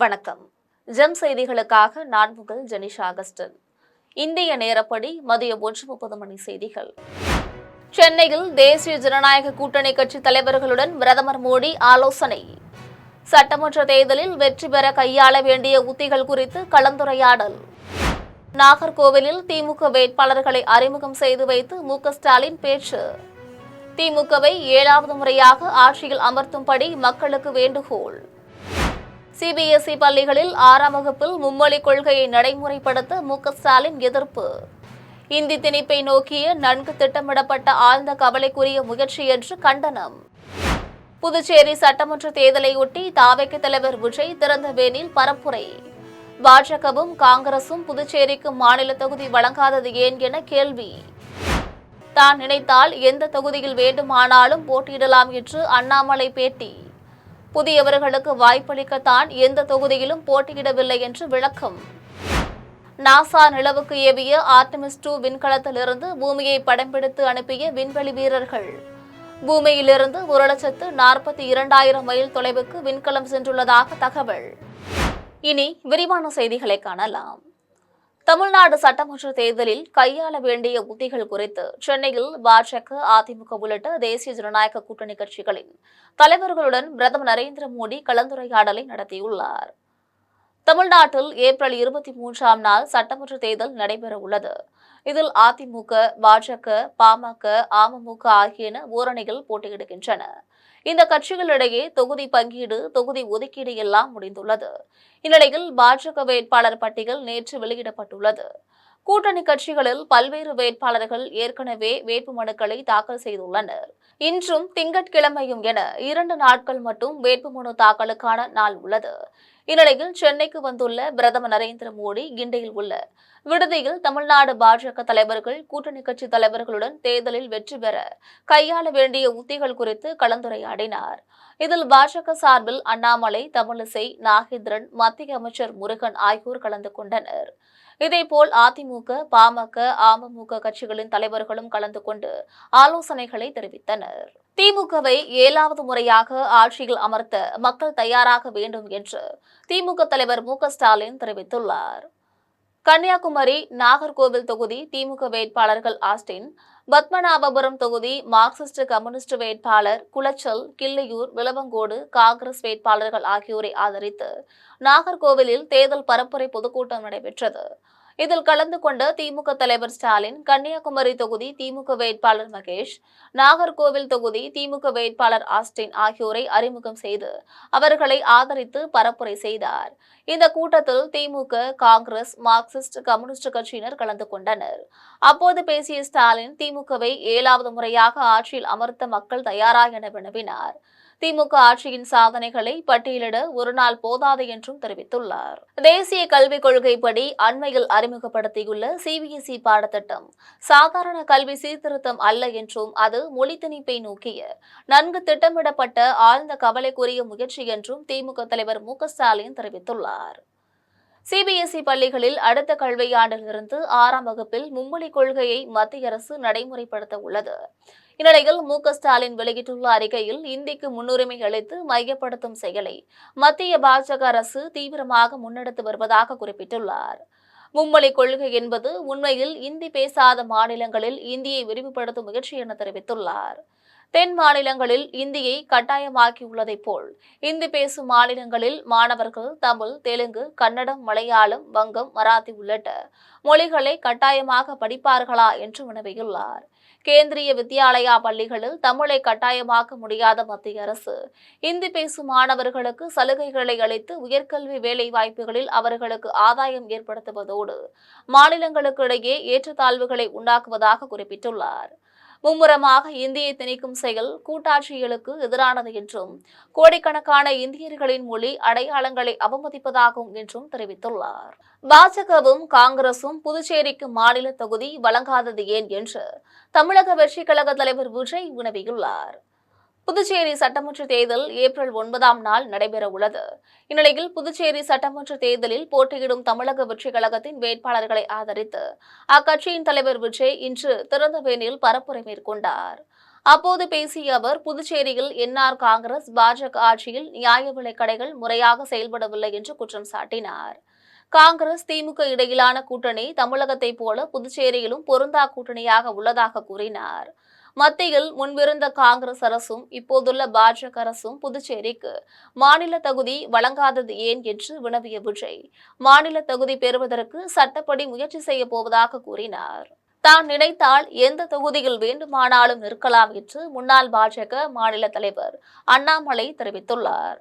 வணக்கம். ஜெம் செய்திகளுக்காக நான் உங்கள் ஜெனிஷா அகஸ்டன். இந்திய நேரப்படி மதியம் 1:30 மணி செய்திகள். சென்னையில் தேசிய ஜனநாயக கூட்டணி கட்சி தலைவர்களுடன் பிரதமர் மோடி ஆலோசனை. சட்டமன்ற தேர்தலில் வெற்றி பெற கையாள வேண்டிய உத்திகள் குறித்து கலந்துரையாடல். நாகர்கோவிலில் திமுக வேட்பாளர்களை அறிமுகம் செய்து வைத்து மு.க.ஸ்டாலின் பேச்சு. திமுகவை 7வது முறையாக ஆட்சியில் அமர்த்தும்படி மக்களுக்கு வேண்டுகோள். சிபிஎஸ்இ பள்ளிகளில் 6ஆம் வகுப்பில் மும்மொழி கொள்கையை நடைமுறைப்படுத்த மு.க.ஸ்டாலின் எதிர்ப்பு. இந்தி திணிப்பை நோக்கிய நன்கு திட்டமிடப்பட்ட ஆழ்ந்த கவலைக்குரிய முயற்சி என்று கண்டனம். புதுச்சேரி சட்டமன்ற தேர்தலையொட்டி தாவேக தலைவர் விஜய் திறந்தவேலில் பரப்புரை. பாஜகவும் காங்கிரசும் புதுச்சேரிக்கு மாநில தொகுதி வழங்காதது ஏன் என கேள்வி. தான் நினைத்தால் எந்த தொகுதியில் வேண்டுமானாலும் போட்டியிடலாம் என்று அண்ணாமலை பேட்டி. புதியவர்களுக்கு வாய்ப்பளிக்கத்தான் எந்த தொகுதியிலும் போட்டியிடவில்லை என்று விளக்கம். நாசா நிலவுக்கு ஏவிய ஆர்டெமிஸ் 2 விண்கலத்திலிருந்து பூமியை படம் பிடித்து அனுப்பிய விண்வெளி வீரர்கள். பூமியிலிருந்து 1,42,000 மைல் தொலைவுக்கு விண்கலம் சென்றுள்ளதாக தகவல். இனி விரிவான செய்திகளை காணலாம். தமிழ்நாடு சட்டமன்ற தேர்தலில் கையாள வேண்டிய உத்திகள் குறித்து சென்னையில் பாஜக, அதிமுக உள்ளிட்ட தேசிய ஜனநாயக கூட்டணி கட்சிகளின் தலைவர்களுடன் பிரதமர் நரேந்திர மோடி கலந்துரையாடலை நடத்தியுள்ளார். தமிழ்நாட்டில் ஏப்ரல் 23ஆம் நாள் சட்டமன்ற தேர்தல் நடைபெற உள்ளது. இதில் அதிமுக, பாஜக, பாமக, அமமுக ஆகியன ஓரணியில் போட்டியிடுகின்றன. இந்த கட்சிகளிடையே தொகுதி பங்கீடு, தொகுதி ஒதுக்கீடு எல்லாம் முடிந்துள்ளது. இந்நிலையில் பாஜக வேட்பாளர் பட்டியல் நேற்று வெளியிடப்பட்டுள்ளது. கூட்டணி கட்சிகளில் பல்வேறு வேட்பாளர்கள் ஏற்கனவே வேட்புமனுக்களை தாக்கல் செய்துள்ளனர். இன்றும் திங்கட்கிழமையும் என 2 நாட்கள் மட்டும் வேட்புமனு தாக்கலுக்கான நாள் உள்ளது. இந்நிலையில் சென்னைக்கு வந்துள்ள பிரதமர் நரேந்திர மோடி கிண்டியில் உள்ள விடுதியில் தமிழ்நாடு பாஜக தலைவர்கள், கூட்டணி கட்சி தலைவர்களுடன் தேர்தலில் வெற்றி பெற கையாள வேண்டிய உத்திகள் குறித்து கலந்துரையாடினார். இதில் பாஜக சார்பில் அண்ணாமலை, தமிழிசை, நாகேந்திரன், மத்திய அமைச்சர் முருகன் ஆகியோர் கலந்து கொண்டனர். இதேபோல் அதிமுக, பாமக, அமமுக கட்சிகளின் தலைவர்களும் கலந்து கொண்டு ஆலோசனைகளை தெரிவித்தனர். திமுகவை 7வது முறையாக ஆட்சியில் அமர்த்த மக்கள் தயாராக வேண்டும் என்று திமுக தலைவர் மு.க.ஸ்டாலின் தெரிவித்துள்ளார். கன்னியாகுமரி, நாகர்கோவில் தொகுதி திமுக வேட்பாளர்கள் ஆஸ்டின், பத்மநாபபுரம் தொகுதி மார்க்சிஸ்ட் கம்யூனிஸ்ட் வேட்பாளர் குளச்சல், கிள்ளியூர், விளவங்கோடு காங்கிரஸ் வேட்பாளர்கள் ஆகியோரை ஆதரித்து நாகர்கோவிலில் தேர்தல் பரப்புரை பொதுக்கூட்டம் நடைபெற்றது. இதில் கலந்து கொண்ட திமுக தலைவர் ஸ்டாலின், கன்னியாகுமரி தொகுதி திமுக வேட்பாளர் மகேஷ், நாகர்கோவில் தொகுதி திமுக வேட்பாளர் ஆஸ்டின் ஆகியோரை அறிமுகம் செய்து அவர்களை ஆதரித்து பரப்புரை செய்தார். இந்த கூட்டத்தில் திமுக, காங்கிரஸ், மார்க்சிஸ்ட் கம்யூனிஸ்ட் கட்சியினர் கலந்து கொண்டனர். அப்போது பேசிய ஸ்டாலின், திமுகவை 7வது முறையாக ஆட்சியில் அமர்த்த மக்கள் தயாரா என வினவினார். திமுக ஆட்சியின் சாதனைகளை பட்டியலிட ஒரு நாள் போதாது என்றும் தெரிவித்துள்ளார். தேசிய கல்விக் கொள்கைப்படி அண்மையில் அறிமுகப்படுத்தியுள்ள சிபிஎஸ்இ பாடத்திட்டம் சாதாரண கல்வி சீர்திருத்தம் அல்ல என்றும் அது மொழி திணிப்பை நோக்கிய நன்கு திட்டமிடப்பட்ட ஆழ்ந்த கவலைக்குரிய முயற்சி என்றும் திமுக தலைவர் மு.க.ஸ்டாலின் தெரிவித்துள்ளார். சிபிஎஸ்இ பள்ளிகளில் அடுத்த கல்வியாண்டிலிருந்து 6ஆம் வகுப்பில் மும்மொழி கொள்கையை மத்திய அரசு நடைமுறைப்படுத்த உள்ளது. இந்நிலையில் மு.க.ஸ்டாலின் வெளியிட்டுள்ள அறிக்கையில் இந்திக்கு முன்னுரிமை அளித்து மையப்படுத்தும் செயலை மத்திய பாஜக அரசு தீவிரமாக முன்னெடுத்து வருவதாக குறிப்பிட்டுள்ளார். மும்மொழி கொள்கை என்பது உண்மையில் இந்தி பேசாத மாநிலங்களில் இந்தியை விரிவுபடுத்தும் முயற்சி என தெரிவித்துள்ளார். தென் மாநிலங்களில் இந்தியை கட்டாயமாக்கியுள்ளதைப் போல் இந்தி பேசும் மாநிலங்களில் மாணவர்கள் தமிழ், தெலுங்கு, கன்னடம், மலையாளம், வங்கம், மராத்தி உள்ளிட்ட மொழிகளை கட்டாயமாக படிப்பார்களா என்று வினவியுள்ளார். கேந்திரிய வித்யாலயா பள்ளிகளில் தமிழை கட்டாயமாக்க முடியாத மத்திய அரசு இந்தி பேசும் மாணவர்களுக்கு சலுகைகளை அளித்து உயர்கல்வி வேலை வாய்ப்புகளில் அவர்களுக்கு ஆதாயம் ஏற்படுத்துவதோடு மாநிலங்களுக்கு இடையே ஏற்றத்தாழ்வுகளை உண்டாக்குவதாக குறிப்பிட்டுள்ளார். மும்முரமாக இந்தியை திணிக்கும் செயல் கூட்டாட்சிகளுக்கு எதிரானது என்றும் கோடிக்கணக்கான இந்தியர்களின் மொழி அடையாளங்களை அவமதிப்பதாகும் என்றும் தெரிவித்துள்ளார். பாஜகவும் காங்கிரசும் புதுச்சேரிக்கு மாநில தொகுதி வழங்காதது ஏன் என்று தமிழக வெற்றி கழக தலைவர் விஜய் வினவியுள்ளார். புதுச்சேரி சட்டமன்ற தேர்தல் ஏப்ரல் 9ஆம் நாள் நடைபெற உள்ளது. இந்நிலையில் புதுச்சேரி சட்டமன்ற தேர்தலில் போட்டியிடும் தமிழக வெற்றி கழகத்தின் வேட்பாளர்களை ஆதரித்து அக்கட்சியின் தலைவர் விஜய் இன்று திறந்தவேலியில் பரப்புரை மேற்கொண்டார். அப்போது பேசிய அவர், புதுச்சேரியில் என்ஆர் காங்கிரஸ் பாஜக ஆட்சியில் நியாய விலைக் கடைகள் முறையாக செயல்படவில்லை என்று குற்றம் சாட்டினார். காங்கிரஸ் திமுக இடையிலான கூட்டணி தமிழகத்தைப் போல புதுச்சேரியிலும் பொருந்தா கூட்டணியாக உள்ளதாக கூறினார். மத்தியில் முன்பிருந்த காங்கிரஸ் அரசும் இப்போதுள்ள பாஜக அரசும் புதுச்சேரிக்கு மாநில தகுதி வழங்காதது ஏன் என்று வினவிய விஜய், மாநில தகுதி பெறுவதற்கு சட்டப்படி முயற்சி செய்யப் போவதாக கூறினார். தான் நினைத்தால் எந்த தொகுதியில் வேண்டுமானாலும் நிற்கலாம் என்று முன்னாள் பாஜக மாநில தலைவர் அண்ணாமலை தெரிவித்துள்ளார்.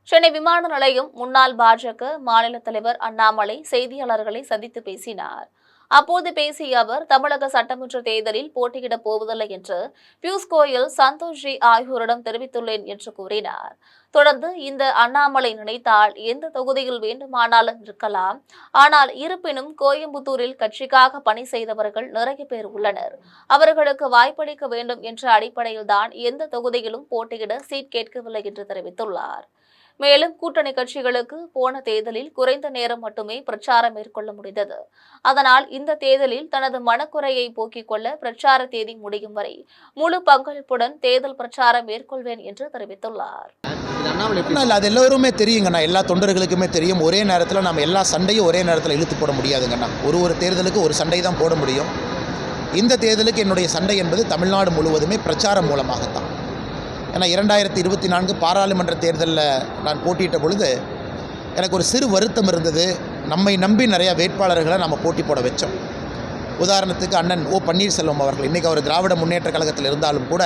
சென்னை விமான நிலையம் முன்னாள் பாஜக மாநில தலைவர் அண்ணாமலை செய்தியாளர்களை சந்தித்து பேசினார். அப்போது பேசிய அவர், தமிழக சட்டமன்ற தேர்தலில் போட்டியிடப் போவதில்லை என்று பியூஷ் கோயல், சந்தோஷ்ஜி ஆகியோரிடம் தெரிவித்துள்ளேன் என்று கூறினார். தொடர்ந்து, இந்த அண்ணாமலை நினைத்தால் எந்த தொகுதியில் வேண்டுமானாலும் இருக்கலாம். ஆனால் இருப்பினும் கோயம்புத்தூரில் கட்சிக்காக பணி செய்தவர்கள் நிறைய பேர் உள்ளனர். அவர்களுக்கு வாய்ப்பளிக்க வேண்டும் என்ற அடிப்படையில்தான் எந்த தொகுதியிலும் போட்டியிட சீட் கேட்கவில்லை என்று தெரிவித்துள்ளார். மேலும், கூட்டணி கட்சிகளுக்கு போன தேர்தலில் குறைந்த நேரம் மட்டுமே பிரச்சாரம் மேற்கொள்ள முடிந்தது. அதனால் இந்த தேர்தலில் தனது மனக்குறையை போக்கிக் கொள்ள பிரச்சார தேதி முடியும் வரை முழு பங்களிப்புடன் தேர்தல் பிரச்சாரம் மேற்கொள்வேன் என்று தெரிவித்துள்ளார். அது எல்லோருமே தெரியுங்கண்ணா, எல்லா தொண்டர்களுக்குமே தெரியும். ஒரே நேரத்தில் நம்ம எல்லா சண்டையும் ஒரே நேரத்தில் இழுத்து போட முடியாதுங்கண்ணா. ஒரு தேர்தலுக்கு ஒரு சண்டை தான் போட முடியும். இந்த தேர்தலுக்கு என்னுடைய சண்டை என்பது தமிழ்நாடு முழுவதுமே பிரச்சாரம் மூலமாகத்தான். ஏன்னா 2024 பாராளுமன்ற தேர்தலில் நான் போட்டியிட்ட பொழுது எனக்கு ஒரு சிறு வருத்தம் இருந்தது. நம்மை நம்பி நிறைய வேட்பாளர்களை நம்ம போட்டி போட வச்சோம். உதாரணத்துக்கு அண்ணன் ஓ பன்னீர்செல்வம் அவர்கள் இன்றைக்கி அவர் திராவிட முன்னேற்ற கழகத்தில் இருந்தாலும் கூட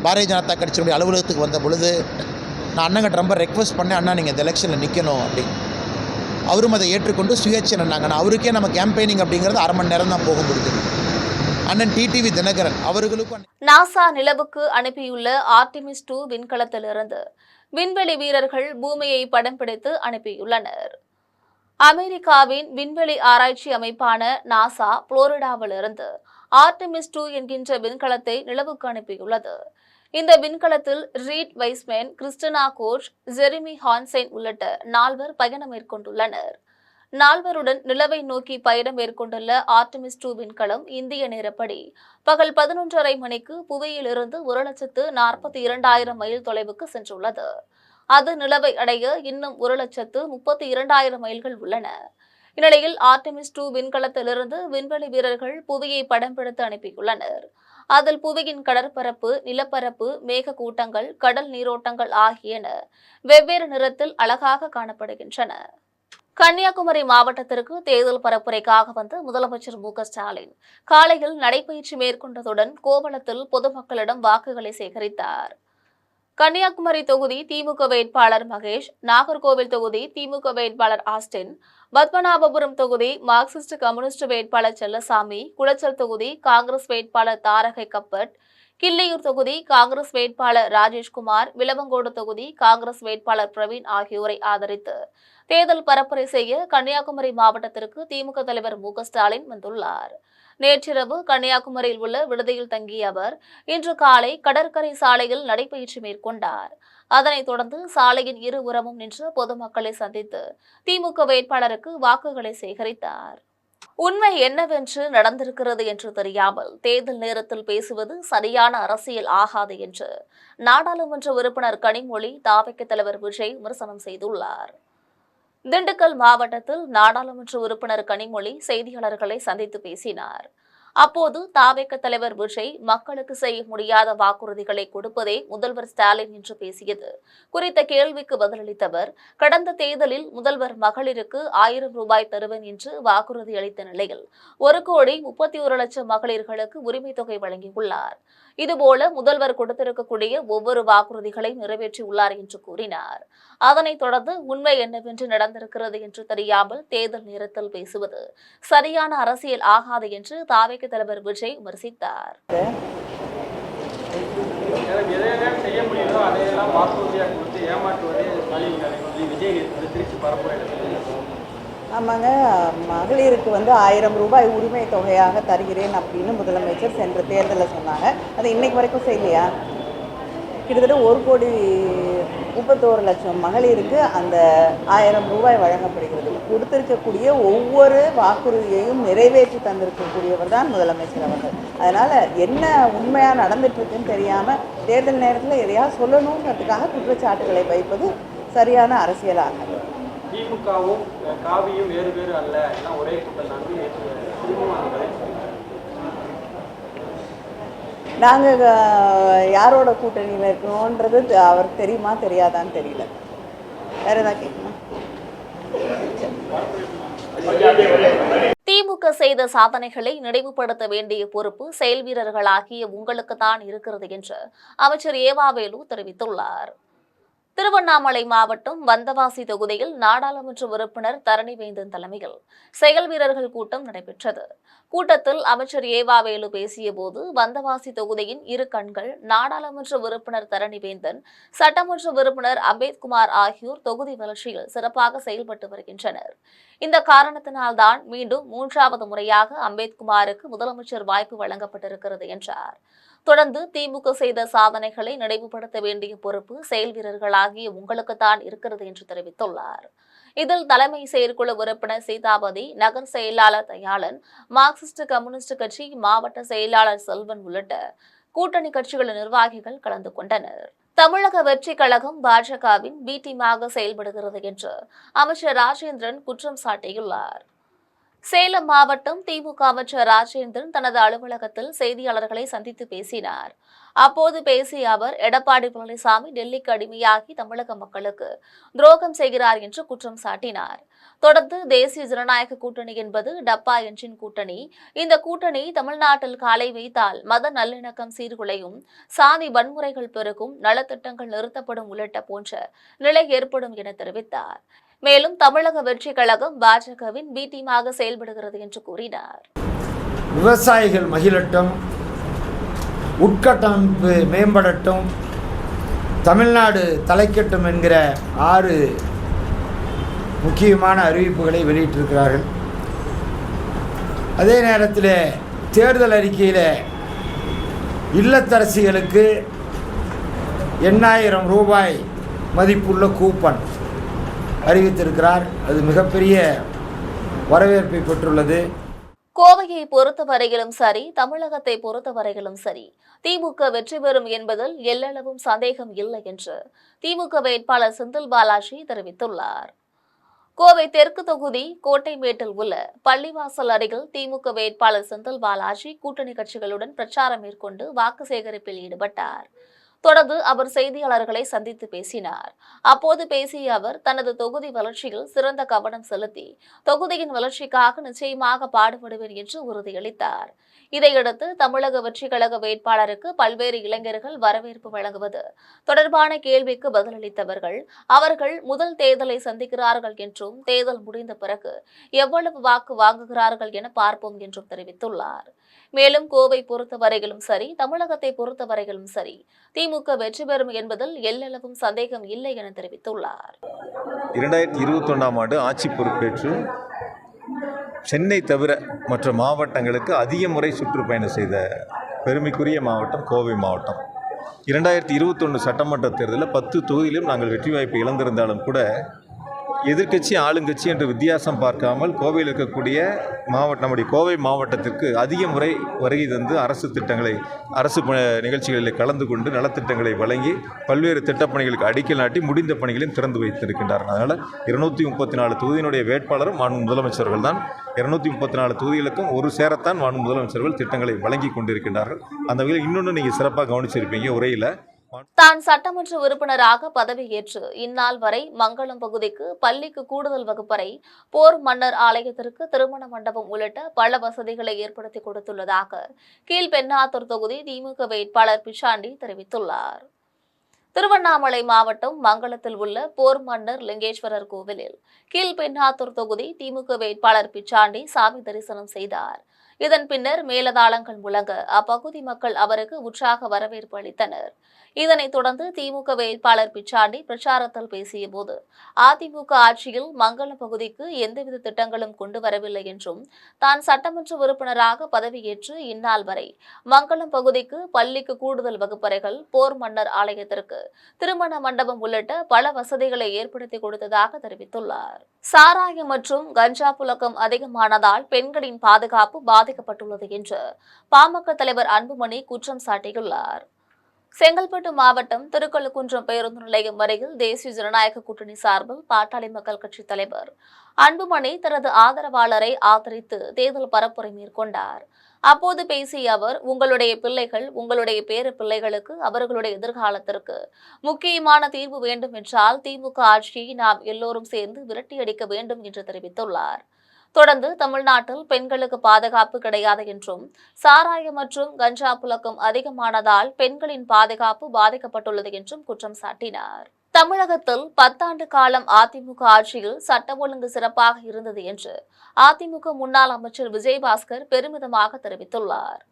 பாரதிய ஜனதா கட்சியினுடைய அலுவலகத்துக்கு வந்த பொழுது நான் அண்ணங்கிட்ட ரொம்ப ரெக்வஸ்ட் பண்ணேன், அண்ணா நீங்கள் இந்த எலெக்ஷனில் நிற்கணும் அப்படின்னு. அவரும் அதை ஏற்றுக்கொண்டு சுயேட்சை நின்னாங்கண்ணா. அவருக்கே நம்ம கேம்பெயினிங் அப்படிங்கிறது அரை மணி நேரம் தான் போக முடியுது. அண்ணன் டிடிவி தினகரன் அவர்களுக்கும் நாசா நிலவுக்கு அனுப்பியுள்ள ஆர்டெமிஸ் 2 விண்கலத்திலிருந்து விண்வெளி வீரர்கள் பூமியை படம் பிடித்து அனுப்பியுள்ளனர். அமெரிக்காவின் விண்வெளி ஆராய்ச்சி அமைப்பான நாசா புளோரிடாவிலிருந்து ஆர்டெமிஸ் 2 என்கின்ற விண்கலத்தை நிலவுக்கு அனுப்பியுள்ளது. இந்த விண்கலத்தில் Reid Wiseman, Christina Koch, Jeremy Hansen உள்ளிட்ட 4 பயணம் மேற்கொண்டுள்ளனர். 4 நிலவை நோக்கி பயணம் மேற்கொண்டுள்ள ஆர்டெமிஸ் 2 விண்கலம் இந்திய நேரப்படி பகல் 11:30 மணிக்கு புவியிலிருந்து 1,42,000 மைல் தொலைவுக்கு சென்றுள்ளது. அது நிலவை அடைய இன்னும் 1,32,000 மைல்கள் உள்ளன. இந்நிலையில் ஆர்டெமிஸ் 2 விண்கலத்திலிருந்து விண்வெளி வீரர்கள் புவியை படம் பிடித்து அனுப்பியுள்ளனர். அதில் புவியின் கடற்பரப்பு, நிலப்பரப்பு, மேக கூட்டங்கள், கடல் நீரோட்டங்கள் ஆகியன வெவ்வேறு நிறத்தில் அழகாக காணப்படுகின்றன. கன்னியாகுமரி மாவட்டத்திற்கு தேர்தல் பரப்புரைக்காக வந்த முதலமைச்சர் மு.க.ஸ்டாலின் காலையில் நடைபயிற்சி மேற்கொண்டதுடன் கோவளத்தில் பொதுமக்களிடம் வாக்குகளை சேகரித்தார். கன்னியாகுமரி தொகுதி திமுக வேட்பாளர் மகேஷ், நாகர்கோவில் தொகுதி திமுக வேட்பாளர் ஆஸ்டின், பத்மநாபபுரம் தொகுதி மார்க்சிஸ்ட் கம்யூனிஸ்ட் வேட்பாளர் செல்லசாமி, குளச்சல் தொகுதி காங்கிரஸ் வேட்பாளர் தாரகை கப்பட், கிள்ளியூர் தொகுதி காங்கிரஸ் வேட்பாளர் ராஜேஷ்குமார், விளவங்கோடு தொகுதி காங்கிரஸ் வேட்பாளர் பிரவீன் ஆகியோரை ஆதரித்து தேர்தல் பரப்புரை செய்ய கன்னியாகுமரி மாவட்டத்திற்கு திமுக தலைவர் மு.க.ஸ்டாலின் வந்துள்ளார். நேற்றிரவு கன்னியாகுமரியில் உள்ள விடுதியில் தங்கிய அவர் இன்று காலை கடற்கரை சாலையில் நடைபயிற்சி மேற்கொண்டார். அதனைத் தொடர்ந்து சாலையின் இருபுறமும் நின்று பொதுமக்களை சந்தித்து திமுக வேட்பாளருக்கு வாக்குகளை சேகரித்தார். உண்மை என்னவென்று நடந்திருக்கிறது என்று தெரியாமல் தேர்தல் நேரத்தில் பேசுவது சரியான அரசியல் ஆகாது என்று நாடாளுமன்ற உறுப்பினர் கனிமொழி தாவேக தலைவர் விஜய் விமர்சனம் செய்துள்ளார். திண்டுக்கல் மாவட்டத்தில் நாடாளுமன்ற உறுப்பினர் கனிமொழி செய்தியாளர்களை சந்தித்து பேசினார். அப்போது தாவேக தலைவர் விஜய் மக்களுக்கு செய்ய முடியாத வாக்குறுதிகளை கொடுப்பதே முதல்வர் ஸ்டாலின் என்று பேசியது குறித்த கேள்விக்கு பதிலளித்த அவர், கடந்த தேர்தலில் முதல்வர் மகளிருக்கு 1000 ரூபாய் தருவேன் என்று வாக்குறுதி அளித்த நிலையில் 1,31,00,000 மகளிர்களுக்கு உரிமை தொகை வழங்கியுள்ளார். இதுபோல முதல்வர் கொடுத்திருக்கக்கூடிய ஒவ்வொரு வாக்குறுதிகளை நிறைவேற்றியுள்ளார் என்று கூறினார். அதனைத் தொடர்ந்து உண்மை என்னவென்று நடந்திருக்கிறது என்று தெரியாமல் தேர்தல் நேரத்தில் பேசுவது சரியான அரசியல் ஆகாது என்று தாவேக தலைவர் விஜய் விமர்சித்தார். ஆமாங்க, மகளிருக்கு 1000 ரூபாய் உரிமை தொகையாக தருகிறேன் அப்படின்னு முதலமைச்சர் சென்ற தேர்தலில் சொன்னாங்க. அது இன்னைக்கு வரைக்கும் செய்யலையா? கிட்டத்தட்ட 1,31,00,000 மகளிருக்கு அந்த 1000 ரூபாய் வழங்கப்படுகிறது. கொடுத்திருக்கக்கூடிய ஒவ்வொரு வாக்குறுதியையும் நிறைவேற்றி தந்திருக்கக்கூடியவர் தான் முதலமைச்சர் அவர்கள். அதனால் என்ன உண்மையாக நடந்துட்டுருக்குன்னு தெரியாமல் தேர்தல் நேரத்தில் எதையாவது சொல்லணுங்கிறதுக்காக குற்றச்சாட்டுகளை வைப்பது சரியான அரசியலாக. திமுகவும் காவியும் வேறு வேறு அல்ல, எல்லாம் ஒரே கூட்டம் நாங்கள் யாரோட கூட்டணியில் இருக்கணுன்றது அவருக்கு தெரியுமா தெரியாதான்னு தெரியல. வேற ஏதாவது கேட்கணுமா? திமுக செய்த சாதனைகளை நினைவுபடுத்த வேண்டிய பொறுப்பு செயல் வீரர்களாகிய உங்களுக்கு தான் இருக்கிறது என்று அமைச்சர் ஏவாவேலு தெரிவித்துள்ளார். திருவண்ணாமலை மாவட்டம் வந்தவாசி தொகுதியில் நாடாளுமன்ற உறுப்பினர் தரணிவேந்தன் தலைமையில் செயல் வீரர்கள் கூட்டம் நடைபெற்றது. கூட்டத்தில் அமைச்சர் ஏவாவேலு பேசிய போது, வந்தவாசி தொகுதியின் இரு கண்கள் நாடாளுமன்ற உறுப்பினர் தரணிவேந்தன், சட்டமன்ற உறுப்பினர் அம்பேத்குமார் ஆகியோர் தொகுதி வளர்ச்சியில் சிறப்பாக செயல்பட்டு வருகின்றனர். இந்த காரணத்தினால்தான் மீண்டும் 3வது முறையாக அம்பேத்குமாருக்கு முதலமைச்சர் வாய்ப்பு வழங்கப்பட்டிருக்கிறது என்றார். தொடர்ந்து திமுக செய்த சாதனைகளை நினைவுபடுத்த வேண்டிய பொறுப்பு செயல் வீரர்களாகிய உங்களுக்குத்தான் இருக்கிறது என்று தெரிவித்துள்ளார். இதில் தலைமை செயற்குழு உறுப்பினர் சீதாபதி, நகர் செயலாளர் தயாளன், மார்க்சிஸ்ட் கம்யூனிஸ்ட் கட்சி மாவட்ட செயலாளர் செல்வன் உள்ளிட்ட கூட்டணி கட்சிகளின் நிர்வாகிகள் கலந்து கொண்டனர். தமிழக வெற்றி கழகம் பாஜகவின் பி டீமாக செயல்படுகிறது என்று அமைச்சர் ராஜேந்திரன் குற்றம் சாட்டியுள்ளார். சேலம் மாவட்டம் திமுக அமைச்சர் ராஜேந்திரன் தனது அலுவலகத்தில் செய்தியாளர்களை சந்தித்து பேசினார். அப்போது பேசிய அவர், எடப்பாடி பழனிசாமி டெல்லிக்கு அடிமையாகி தமிழக மக்களுக்கு துரோகம் செய்கிறார் என்று குற்றம் சாட்டினார். தொடர்ந்து தேசிய ஜனநாயக கூட்டணி என்பது டப்பா என்ஜின் கூட்டணி. இந்த கூட்டணி தமிழ்நாட்டில் காலை வைத்தால் மத நல்லிணக்கம் சீர்குலையும், சாதி வன்முறைகள் பெருகும், நலத்திட்டங்கள் நிறுத்தப்படும் உள்ளிட்ட போன்ற நிலை ஏற்படும் என தெரிவித்தார். மேலும் தமிழக வெற்றி கழகம் பாஜகவின் பி டீமாக செயல்படுகிறது என்று கூறினார். விவசாயிகள் மகிழட்டும், உட்கட்டமைப்பு மேம்படட்டும், தமிழ்நாடு தலைக்கட்டும் என்கிற 6 முக்கியமான அறிவிப்புகளை வெளியிட்டிருக்கிறார்கள். அதே நேரத்தில் தேர்தல் அறிக்கையில் இல்லத்தரசிகளுக்கு 8000 ரூபாய் மதிப்புள்ள கூப்பன் அறிவித்திருக்கிறார். அது மிகப்பெரிய வரவேற்பை பெற்றுள்ளது. கோவையை பொறுத்தவரையிலும் சரி, தமிழகத்தை பொறுத்தவரையிலும் சரி, திமுக வெற்றி பெறும் என்பதில் எல்லளவும் சந்தேகம் இல்லை என்று திமுக வேட்பாளர் செந்தில் பாலாஜி தெரிவித்துள்ளார். கோவை தெற்கு தொகுதி கோட்டைமேட்டில் உள்ள பள்ளிவாசல் அருகில் திமுக வேட்பாளர் செந்தில் பாலாஜி கூட்டணி கட்சிகளுடன் பிரச்சாரம் மேற்கொண்டு வாக்கு சேகரிப்பில் ஈடுபட்டார். தொடர்ந்து அவர் செய்தியாளர்களை சந்தித்து பேசினார். அப்போது பேசிய அவர், தனது தொகுதி வளர்ச்சியில் சிறந்த கவனம் செலுத்தி தொகுதியின் வளர்ச்சிக்காக நிச்சயமாக பாடுபடுவேன் என்று உறுதியளித்தார். இதையடுத்து தமிழக வெற்றி கழக வேட்பாளருக்கு பல்வேறு இளைஞர்கள் வரவேற்பு வழங்குவது தொடர்பான கேள்விக்கு பதிலளித்தவர்கள், அவர்கள் முதல் தேர்தலை சந்திக்கிறார்கள் என்றும் தேர்தல் முடிந்த பிறகு எவ்வளவு வாக்கு வாங்குகிறார்கள் என பார்ப்போம் என்றும் தெரிவித்துள்ளார். மேலும் கோவை பொறுத்தவரையிலும் சரி, தமிழகத்தை பொறுத்தவரையிலும் சரி, திமுக வெற்றி பெறும் என்பதில் எல்லளவும் சந்தேகம் இல்லை என தெரிவித்துள்ளார். 2021ஆம் ஆண்டு ஆட்சி பொறுப்பேற்று சென்னை தவிர மற்ற மாவட்டங்களுக்கு அதிக முறை சுற்றுப்பயணம் செய்த பெருமைக்குரிய மாவட்டம் கோவை மாவட்டம். 2021 சட்டமன்ற தேர்தலில் 10 தொகுதியிலும் நாங்கள் வெற்றி வாய்ப்பு இழந்திருந்தாலும் கூட எதிர்க்கட்சி ஆளுங்கட்சி என்று வித்தியாசம் பார்க்காமல் கோவையில் இருக்கக்கூடிய நம்முடைய கோவை மாவட்டத்திற்கு அதிக முறை வருகை தந்து அரசு திட்டங்களை, அரசு நிகழ்ச்சிகளில் கலந்து கொண்டு நலத்திட்டங்களை வழங்கி பல்வேறு திட்டப்பணிகளுக்கு அடிக்கல் நாட்டி முடிந்த பணிகளையும் திறந்து வைத்திருக்கின்றார்கள். அதனால் 234 தொகுதியினுடைய வேட்பாளரும் மாண்பு முதலமைச்சர்கள் தான். 234 தொகுதிகளுக்கும் ஒரு சேரத்தான் மாண்பு முதலமைச்சர்கள் திட்டங்களை வழங்கி கொண்டிருக்கின்றார்கள். அந்த வகையில் இன்னொன்று நீங்கள் சிறப்பாக கவனிச்சிருப்பீங்க உரையில். தான் சட்டமன்ற உறுப்பினராக பதவியேற்று இந்நாள் வரை மங்களம் பகுதிக்கு பள்ளிக்கு கூடுதல் வகுப்பறை, போர் மன்னர் ஆலயத்திற்கு திருமண மண்டபம் உள்ளிட்ட பல வசதிகளை ஏற்படுத்தி கொடுத்துள்ளதாக கீழ்பெண்ணாத்தூர் தொகுதி திமுக வேட்பாளர் பிச்சாண்டி தெரிவித்துள்ளார். திருவண்ணாமலை மாவட்டம் மங்களத்தில் உள்ள போர் மன்னர் லிங்கேஸ்வரர் கோவிலில் கீழ்பெண்ணாத்தூர் தொகுதி திமுக வேட்பாளர் பிச்சாண்டி சாமி தரிசனம் செய்தார். இதன் பின்னர் மேலதாளங்கள் முழங்க அப்பகுதி மக்கள் அவருக்கு உற்சாக வரவேற்பு அளித்தனர். இதனைத் தொடர்ந்து திமுக வேட்பாளர் பிச்சாண்டி பிரச்சாரத்தில் பேசியபோது, அதிமுக ஆட்சியில் மங்களம் பகுதிக்கு எந்தவித திட்டங்களும் கொண்டு வரவில்லை என்றும், தான் சட்டமன்ற உறுப்பினராக பதவியேற்று இந்நாள் வரை மங்களம் பகுதிக்கு பள்ளிக்கு கூடுதல் வகுப்பறைகள், போர் மன்னர் ஆலயத்திற்கு திருமண மண்டபம் உள்ளிட்ட பல வசதிகளை ஏற்படுத்தி கொடுத்ததாக தெரிவித்துள்ளார். சாராயம் மற்றும் கஞ்சா புழக்கம் அதிகமானதால் பெண்களின் பாதுகாப்பு பாதிக்கப்பட்டுள்ளது என்று பாமக தலைவர் அன்புமணி குற்றம் சாட்டியுள்ளார். செங்கல்பட்டு மாவட்டம் திருக்கழுக்குன்றம் பேருந்து நிலையம் அருகில் தேசிய ஜனநாயக கூட்டணி சார்பில் பாட்டாளி மக்கள் கட்சித் தலைவர் அன்புமணி தனது ஆதரவாளரை ஆதரித்து தேர்தல் பரப்புரை மேற்கொண்டார். அப்போது பேசிய அவர், உங்களுடைய பிள்ளைகள், உங்களுடைய பேர பிள்ளைகளுக்கு அவர்களுடைய எதிர்காலத்திற்கு முக்கியமான தீர்வு வேண்டும் என்றால் திமுக ஆட்சியை நாம் எல்லோரும் சேர்ந்து விரட்டியடிக்க வேண்டும் என்று தெரிவித்துள்ளார். தொடர்ந்து தமிழ்நாட்டில் பெண்களுக்கு பாதுகாப்பு கிடையாது என்றும், சாராயம் மற்றும் கஞ்சா புழக்கம் அதிகமானதால் பெண்களின் பாதுகாப்பு பாதிக்கப்பட்டுள்ளது என்றும் குற்றம் சாட்டினார். தமிழகத்தில் 10 ஆண்டு காலம் அதிமுக ஆட்சியில் சட்டம் ஒழுங்கு சிறப்பாக இருந்தது என்று அதிமுக முன்னாள் அமைச்சர் விஜயபாஸ்கர் பெருமிதமாக தெரிவித்துள்ளார்.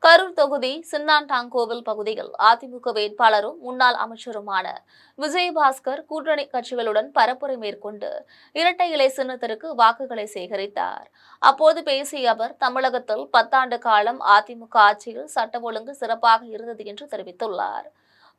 கரூர் தொகுதி சின்னாண்டாங்கோவில் பகுதியில் அதிமுக வேட்பாளரும் முன்னாள் அமைச்சருமான விஜயபாஸ்கர் கூட்டணி கட்சிகளுடன் பரப்புரை மேற்கொண்டு இரட்டை இலை சின்னத்திற்கு வாக்குகளை சேகரித்தார். அப்போது பேசிய அவர், தமிழகத்தில் 10 ஆண்டு காலம் அதிமுக ஆட்சியில் சட்டம் ஒழுங்கு சிறப்பாக இருந்தது என்று தெரிவித்துள்ளார்.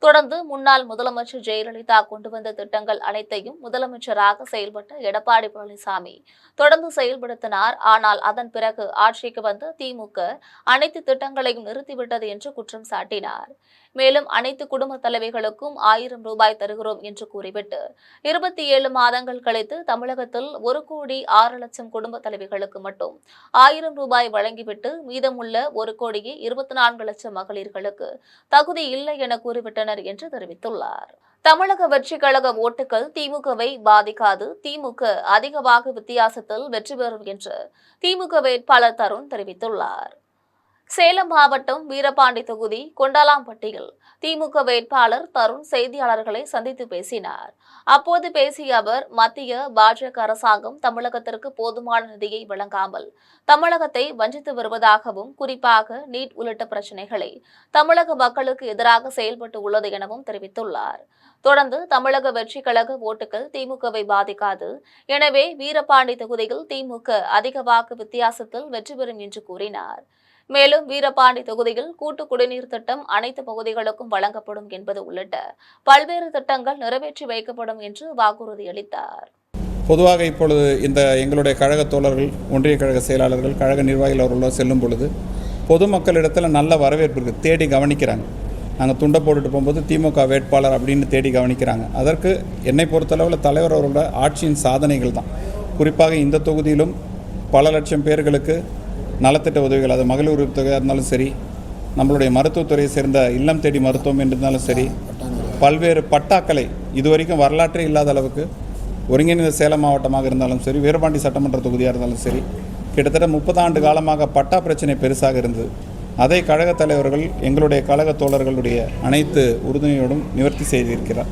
தொடர்ந்து முன்னாள் முதலமைச்சர் ஜெயலலிதா கொண்டு வந்த திட்டங்கள் அனைத்தையும் முதலமைச்சராக செயல்பட்ட எடப்பாடி பழனிசாமி தொடர்ந்து செயல்படுத்தினார். ஆனால் அதன் பிறகு ஆட்சிக்கு வந்த திமுக அனைத்து திட்டங்களையும் நிறுத்திவிட்டது என்று குற்றம் சாட்டினார். மேலும் அனைத்து குடும்ப தலைவிகளுக்கும் 1000 ரூபாய் தருகிறோம் என்று கூறிவிட்டு 27 மாதங்கள் கழித்து தமிழகத்தில் 1,06,00,000 குடும்ப தலைவிகளுக்கு மட்டும் 1000 ரூபாய் வழங்கிவிட்டு மீதமுள்ள 1,24,00,000 மகளிர்களுக்கு தகுதி இல்லை என கூறிவிட்டனர் என்று தெரிவித்துள்ளார். தமிழக வெற்றி கழக ஓட்டுகள் திமுகவை பாதிக்காது, திமுக அதிக வாக்கு வித்தியாசத்தில் வெற்றி பெறும் என்று திமுக வேட்பாளர் தருண் தெரிவித்துள்ளார். சேலம் மாவட்டம் வீரபாண்டி தொகுதி கொண்டாலாம்பட்டியில் திமுக வேட்பாளர் தருண் செய்தியாளர்களை சந்தித்து பேசினார். அப்போது பேசிய அவர், மத்திய பாஜக அரசாங்கம் தமிழகத்திற்கு போதுமான நிதியை வழங்காமல் தமிழகத்தை வஞ்சித்து வருவதாகவும், குறிப்பாக நீட் உள்ளிட்ட பிரச்சினைகளை தமிழக மக்களுக்கு எதிராக செயல்பட்டு உள்ளது எனவும் தெரிவித்துள்ளார். தொடர்ந்து தமிழக வெற்றி கழக ஓட்டுகள் திமுகவை பாதிக்காது, எனவே வீரபாண்டி தொகுதியில் திமுக அதிக வாக்கு வித்தியாசத்தில் வெற்றி பெறும் என்று கூறினார். மேலும் வீரபாண்டி தொகுதியில் கூட்டு குடிநீர் திட்டம் அனைத்து பகுதிகளுக்கும் வழங்கப்படும் என்பது உள்ளிட்ட பல்வேறு திட்டங்கள் நிறைவேற்றி வைக்கப்படும் என்று வாக்குறுதி அளித்தார். பொதுவாக இப்பொழுது இந்த எங்களுடைய கழக தோழர்கள், ஒன்றிய கழக செயலாளர்கள், கழக நிர்வாகிகள் அவர்களோடு செல்லும் பொழுது பொதுமக்களிடத்தில் நல்ல வரவேற்பு இருக்குது. தேடி கவனிக்கிறாங்க. நாங்கள் துண்டை போட்டுட்டு போகும்போது திமுக வேட்பாளர் அப்படின்னு தேடி கவனிக்கிறாங்க. அதற்கு என்னை பொறுத்தளவில் தலைவர் அவர்களோட ஆட்சியின் சாதனைகள் தான். குறிப்பாக இந்த தொகுதியிலும் பல லட்சம் பேர்களுக்கு நலத்திட்ட உதவிகள், அது மகளிர் உரிமை தொகையாக இருந்தாலும் சரி, நம்மளுடைய மருத்துவத்துறையை சேர்ந்த இல்லம் தேடி மருத்துவம் இருந்தாலும் சரி, பல்வேறு பட்டாக்களை இதுவரைக்கும் வரலாற்றே இல்லாத அளவுக்கு ஒருங்கிணைந்த சேலம் மாவட்டமாக இருந்தாலும் சரி, வீரபாண்டி சட்டமன்ற தொகுதியாக இருந்தாலும் சரி, கிட்டத்தட்ட 30 ஆண்டு காலமாக பட்டா பிரச்சனை பெருசாக இருந்தது. அதை கழக தலைவர்கள் எங்களுடைய கழக தோழர்களுடைய அனைத்து உறுதுணையோடும் நிவர்த்தி செய்திருக்கிறார்.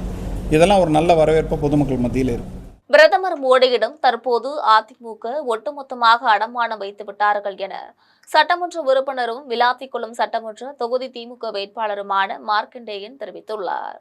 இதெல்லாம் ஒரு நல்ல வரவேற்பு பொதுமக்கள் மத்தியில் இருக்கு. பிரதமர் மோடியிடம் தற்போது அதிமுக ஒட்டுமொத்தமாக அடமானம் வைத்து விட்டார்கள் என சட்டமன்ற உறுப்பினரும் விளாத்திக்குளம் சட்டமன்ற தொகுதி திமுக வேட்பாளருமான மார்க்கண்டேயன் தெரிவித்துள்ளார்.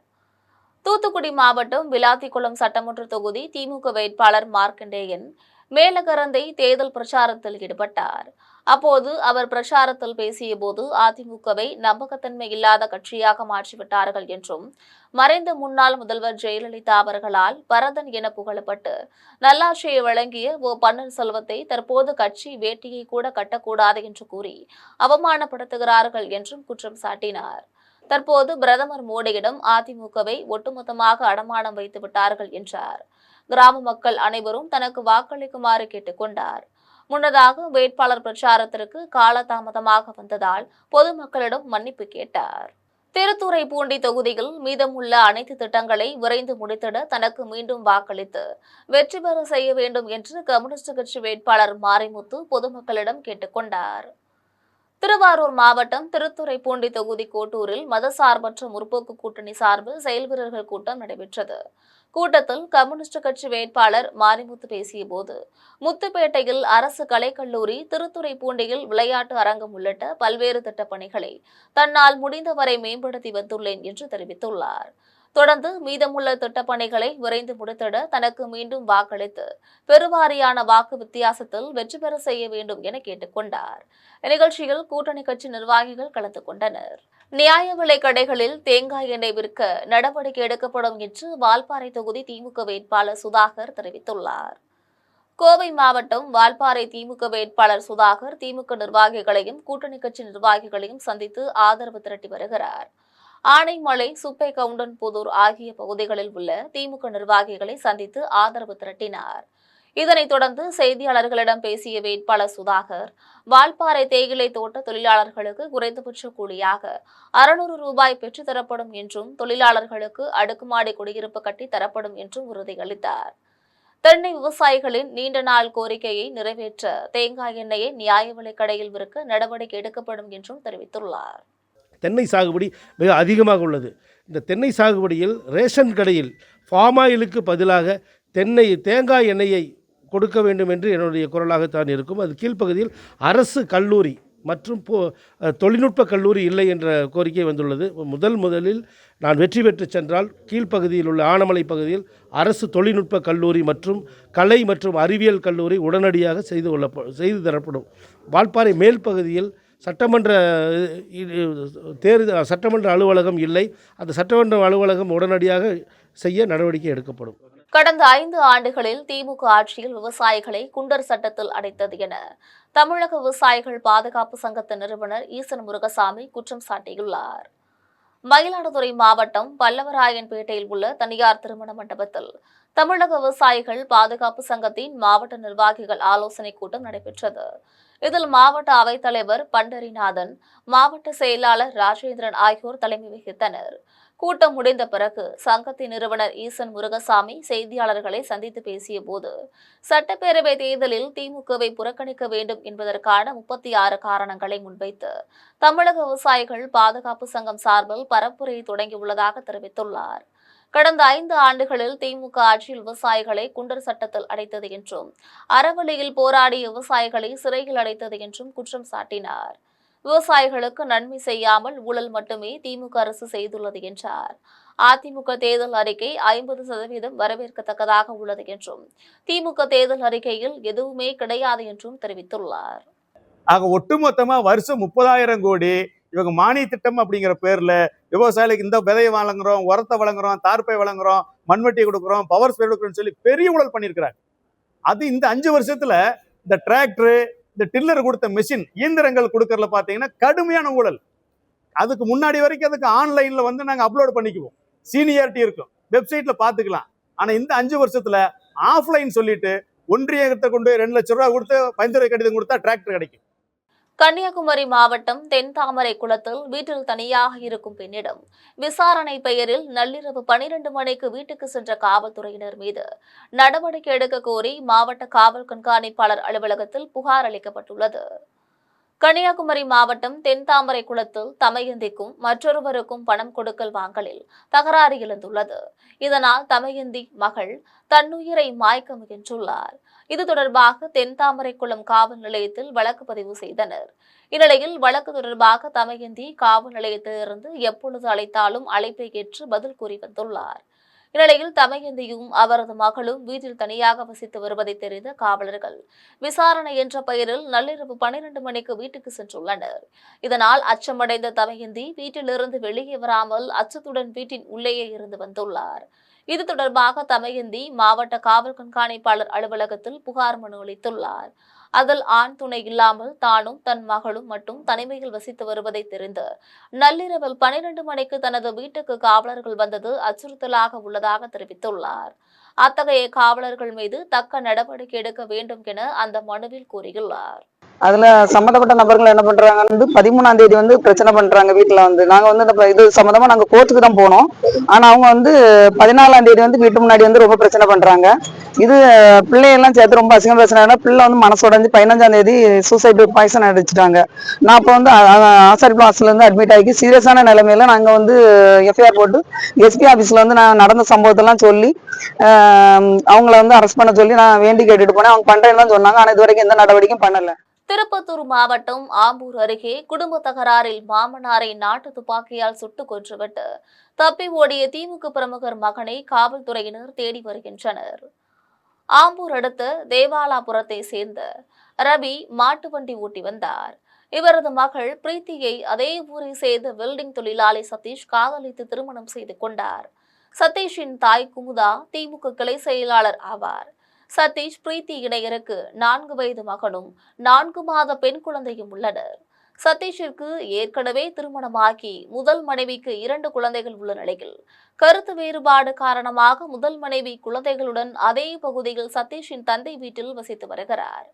தூத்துக்குடி மாவட்டம் விளாத்திக்குளம் சட்டமன்ற தொகுதி திமுக வேட்பாளர் மார்க்கண்டேயன் மேலகரந்தை தேர்தல் பிரச்சாரத்தில் ஈடுபட்டார். அப்போது அவர் பிரச்சாரத்தில் பேசியபோது, அதிமுகவை நம்பகத்தன்மை இல்லாத கட்சியாக மாற்றிவிட்டார்கள் என்றும், மறைந்த முன்னாள் முதல்வர் ஜெயலலிதா அவர்களால் பரதன் என புகழப்பட்டு நல்லாட்சியை வழங்கிய பன்னீர்செல்வத்தை தற்போது கட்சி வேட்டியை கூட கட்டக்கூடாது என்று கூறி அவமானப்படுத்துகிறார்கள் என்றும் குற்றம் சாட்டினார். தற்போது பிரதமர் மோடியிடம் அதிமுகவை ஒட்டுமொத்தமாக அடமானம் வைத்து விட்டார்கள் என்றார். கிராம மக்கள் அனைவரும் தனக்கு வாக்களிக்குமாறு கேட்டுக்கொண்டார். முன்னதாக வேட்பாளர் பிரச்சாரத்திற்கு காலதாமதமாக வந்ததால் பொதுமக்களிடம் மன்னிப்பு கேட்டார். திருத்துறைப்பூண்டி தொகுதியில் மீதமுள்ள அனைத்து திட்டங்களை விரைந்து முடித்திட தனக்கு மீண்டும் வாக்களித்து வெற்றி பெற செய்ய வேண்டும் என்று கம்யூனிஸ்ட் கட்சி வேட்பாளர் மாரிமுத்து பொதுமக்களிடம் கேட்டுக்கொண்டார். திருவாரூர் மாவட்டம் திருத்துறைப்பூண்டி தொகுதி கோட்டூரில் மதசார்பற்ற முற்போக்கு கூட்டணி சார்பில் செயல் வீரர்கள் கூட்டம் நடைபெற்றது. கூட்டத்தில் கம்யூனிஸ்ட் கட்சி வேட்பாளர் மாரிமுத்து பேசியபோது, முத்துப்பேட்டையில் அரசு கலைக்கல்லூரி, திருத்துறைப்பூண்டியில் விளையாட்டு அரங்கம் உள்ளிட்ட பல்வேறு திட்டப் பணிகளை தன்னால் முடிந்தவரை மேம்படுத்தி வந்துள்ளேன் என்று தெரிவித்துள்ளார். தொடர்ந்து மீதமுள்ள திட்டப்பணிகளை விரைந்து முடித்திட தனக்கு மீண்டும் வாக்களித்து பெருவாரியான வாக்கு வித்தியாசத்தில் வெற்றி பெற செய்ய வேண்டும் என கேட்டுக் கொண்டார். இந்நிகழ்ச்சியில் கூட்டணி கட்சி நிர்வாகிகள் கலந்து கொண்டனர். நியாய விலை கடைகளில் தேங்காய் எண்ணெய் விற்க நடவடிக்கை எடுக்கப்படும் என்று வால்பாறை தொகுதி திமுக வேட்பாளர் சுதாகர் தெரிவித்துள்ளார். கோவை மாவட்டம் வால்பாறை திமுக வேட்பாளர் சுதாகர் திமுக நிர்வாகிகளையும் கூட்டணி கட்சி நிர்வாகிகளையும் சந்தித்து ஆதரவு திரட்டி வருகிறார். ஆனைமலை, சுப்பை கவுண்டன்புதூர் ஆகிய பகுதிகளில் உள்ள திமுக நிர்வாகிகளை சந்தித்து ஆதரவு திரட்டினார். இதனைத் தொடர்ந்து செய்தியாளர்களிடம் பேசிய வேட்பாளர் சுதாகர், வால்பாறை தேயிலை தோட்ட தொழிலாளர்களுக்கு குறைந்தபட்ச கூலியாக 600 ரூபாய் பெற்றுத் தரப்படும் என்றும், தொழிலாளர்களுக்கு அடுக்குமாடி குடியிருப்பு கட்டி தரப்படும் என்றும் உறுதியளித்தார். தென்னை விவசாயிகளின் நீண்ட நாள் கோரிக்கையை நிறைவேற்ற தேங்காய் எண்ணெயை நியாய விலைக் கடையில் விற்க நடவடிக்கை எடுக்கப்படும் என்றும் தெரிவித்துள்ளார். தென்னை சாகுபடி மிக அதிகமாக உள்ளது. இந்த தென்னை சாகுபடியில் ரேஷன் கடையில் ஃபார்மாயிலுக்கு பதிலாக தேங்காய் எண்ணெயை கொடுக்க வேண்டும் என்று என்னுடைய குரலாகத்தான் இருக்கும். அது கீழ்ப்பகுதியில் அரசு கல்லூரி மற்றும் தொழில்நுட்ப கல்லூரி இல்லை என்ற கோரிக்கை வந்துள்ளது. முதலில் நான் வெற்றி பெற்று சென்றால் கீழ்ப்பகுதியில் உள்ள ஆனமலை பகுதியில் அரசு தொழில்நுட்ப கல்லூரி மற்றும் கலை மற்றும் அறிவியல் கல்லூரி உடனடியாக செய்து தரப்படும். வால்பாறை மேல் பகுதியில் சட்டமன்ற அலுவலகம் இல்லை. அந்த சட்டமன்ற அலுவலகம் உடனடியாக செய்ய நடவடிக்கை எடுக்கப்படும். கடந்த 5 ஆண்டுகளில் திமுக ஆட்சியில் விவசாயிகளை குண்டர் சட்டத்தில் அடைத்தது என தமிழக விவசாயிகள் பாதுகாப்பு சங்கத்தின் நிறுவனர் ஈசன் முருகசாமி குற்றம் சாட்டியுள்ளார். மயிலாடுதுறை மாவட்டம் பல்லவராயன்பேட்டையில் உள்ள தனியார் திருமண மண்டபத்தில் தமிழக விவசாயிகள் பாதுகாப்பு சங்கத்தின் மாவட்ட நிர்வாகிகள் ஆலோசனைக் கூட்டம் நடைபெற்றது. இதில் மாவட்ட அவைத்தலைவர் பண்டரிநாதன், மாவட்ட செயலாளர் ராஜேந்திரன் ஆகியோர் தலைமை வகித்தனர். கூட்டம் முடிந்த பிறகு சங்கத்தின் நிறுவனர் ஈசன் முருகசாமி செய்தியாளர்களை சந்தித்து பேசிய போது, சட்டப்பேரவை தேர்தலில் திமுகவை புறக்கணிக்க வேண்டும் என்பதற்கான 36 காரணங்களை முன்வைத்து தமிழக விவசாயிகள் பாதுகாப்பு சங்கம் சார்பில் பரப்புரை தொடங்கியுள்ளதாக தெரிவித்துள்ளார். கடந்த 5 ஆண்டுகளில் திமுக ஆட்சியில் விவசாயிகளை குண்டர் சட்டத்தில் அடைத்தது என்றும், அறவழியில் போராடிய விவசாயிகளை சிறையில் அடைத்தது என்றும் குற்றம் சாட்டினார். விவசாயிகளுக்கு நன்மை செய்யாமல் ஊழல் மட்டுமே திமுக அரசு செய்துள்ளது என்றார். அதிமுக தேர்தல் அறிக்கை 50% வரவேற்கத்தக்கதாக உள்ளது என்றும், திமுக தேர்தல் அறிக்கையில் எதுவுமே கிடையாது என்றும் தெரிவித்துள்ளார். ஆக ஒட்டுமொத்தமா வருஷம் 30,000 கோடி இவங்க மானிய திட்டம் அப்படிங்கிற பேர்ல விவசாயிகளுக்கு இந்த விதையை வழங்குறோம், உரத்தை வழங்குறோம், தார்ப்பை வழங்குறோம், மண்வெட்டி கொடுக்குறோம், பவர் ஸ்பேர் கொடுக்குறோம்னு சொல்லி பெரிய ஊழல் பண்ணியிருக்கிறாங்க. அது இந்த 5 வருஷத்துல இந்த டிராக்டர், இந்த டில்லர் கொடுத்த மிஷின், இயந்திரங்கள் கொடுக்கறதுல பாத்தீங்கன்னா கடுமையான ஊழல். அதுக்கு முன்னாடி வரைக்கும் அதுக்கு ஆன்லைன்ல வந்து நாங்க அப்லோட் பண்ணிக்குவோம், சீனியாரிட்டி இருக்கும், வெப்சைட்ல பாத்துக்கலாம். ஆனா இந்த 5 வருஷத்துல ஆஃப்லைன் சொல்லிட்டு ஒன்றியத்தை கொண்டு 2 லட்சம் ரூபாய் கொடுத்து பரிந்துரை கடிதம் கொடுத்தா டிராக்டர் கிடைக்கும். கன்னியாகுமரி மாவட்டம் தென்தாமரை குளத்தில் வீட்டில் தனியாக இருக்கும் பெண்ணிடம் விசாரணை பெயரில் நள்ளிரவு 12 மணிக்கு வீட்டுக்கு சென்ற காவல்துறையினர் மீது நடவடிக்கை எடுக்க கோரி மாவட்ட காவல் கண்காணிப்பாளர் அலுவலகத்தில் புகார் அளிக்கப்பட்டுள்ளது. கன்னியாகுமரி மாவட்டம் தென்தாமரை குளத்தில் தமயந்திக்கும் மற்றொருவருக்கும் பணம் கொடுக்கல் வாங்கலில் தகராறு எழுந்துள்ளது. இதனால் தமயந்தி மகள் தன்னுயிரை மாய்க்க முயன்றுள்ளார். இது தொடர்பாக தென்தாமரை குளம் காவல் நிலையத்தில் வழக்கு பதிவு செய்தனர். இந்நிலையில் வழக்கு தொடர்பாக தமயந்தி காவல் நிலையத்திலிருந்து எப்பொழுது அழைத்தாலும் அழைப்பை ஏற்று பதில் கூறி வந்துள்ளார். இந்நிலையில் தமயந்தியும் அவரது மகளும் வீட்டில் தனியாக வசித்து வருவதை தெரிந்த காவலர்கள் விசாரணை என்ற பெயரில் நள்ளிரவு 12 மணிக்கு வீட்டுக்கு சென்றுள்ளனர். இதனால் அச்சமடைந்த தமயந்தி வீட்டிலிருந்து வெளியே வராமல் அச்சத்துடன் வீட்டின் உள்ளேயே இருந்து வந்துள்ளார். இது தொடர்பாக தமயந்தி மாவட்ட காவல் கண்காணிப்பாளர் அலுவலகத்தில் புகார் மனு அளித்துள்ளார். அதில் ஆண் துணை இல்லாமல் தானும் தன் மகளும் மட்டும் தனிமையில் வசித்து வருவதை தெரிந்து நள்ளிரவில் 12 மணிக்கு தனது வீட்டுக்கு காவலர்கள் வந்தது அச்சுறுத்தலாக உள்ளதாக தெரிவித்துள்ளார். அத்தகைய காவலர்கள் மீது தக்க நடவடிக்கை எடுக்க வேண்டும் என அந்த மனுவில் கூறியுள்ளார். அதுல சம்பந்தப்பட்ட நபர்கள் என்ன பண்றாங்க, 13ஆம் தேதி வந்து பிரச்சனை பண்றாங்க வீட்டுல வந்து. நாங்க வந்து இது சம்பந்தமா நாங்க கோர்ட்டுக்கு தான் போனோம். ஆனா அவங்க வந்து 14ஆம் தேதி வந்து வீட்டு முன்னாடி வந்து ரொம்ப பிரச்சனை பண்றாங்க. இது பிள்ளையெல்லாம் சேர்த்து ரொம்ப அசிங்கம் பேசுறாங்க. பிள்ளை வந்து மனசுடைஞ்சு 15ஆம் தேதி சூசைட் பாய்சன் அடிச்சுட்டாங்க. நான் அப்போ வந்து ஆசாரிப்பள்ளம் ஹாஸ்டல்ல இருந்து அட்மிட் ஆகி சீரியஸான நிலைமையில நாங்க வந்து எஃப்ஐஆர் போட்டு எஸ்பி ஆபீஸ்ல வந்து நான் நடந்த சம்பவத்தெல்லாம் சொல்லி அவங்கள வந்து அரெஸ்ட் பண்ண சொல்லி நான் வேண்டி கேட்டுட்டு போனேன். அவங்க பண்றேன்னு தான் சொன்னாங்க. ஆனா இது வரைக்கும் எந்த நடவடிக்கையும் பண்ணல. திருப்பத்தூர் மாவட்டம் ஆம்பூர் அருகே குடும்ப தகராறில் மாமனாரை நாட்டு துப்பாக்கியால் சுட்டுக் கொன்றுவிட்டு தப்பி ஓடிய திமுக பிரமுகர் மகனை காவல்துறையினர் தேடி வருகின்றனர். ஆம்பூர் அடுத்த தேவாலாபுரத்தை சேர்ந்த ரவி மாட்டு வண்டி ஓட்டி வந்தார். இவரது மகள் பிரீத்தியை அதே ஊரை சேர்ந்த வெல்டிங் தொழிலாளி சதீஷ் காதலித்து திருமணம் செய்து கொண்டார். சதீஷின் தாய் குமுதா திமுக கிளை செயலாளர் ஆவார். சதீஷ் பிரீத்தி இணையருக்கு 4 வயது மகனும் 4 மாத பெண் குழந்தையும் உள்ளனர். சதீஷிற்கு ஏற்கனவே திருமணமாகி முதல் மனைவிக்கு 2 குழந்தைகள் உள்ள நிலையில் கருத்து வேறுபாடு காரணமாக முதல் மனைவி குழந்தைகளுடன் அதே பகுதியில் சதீஷின் தந்தை வீட்டில் வசித்து வருகிறார்.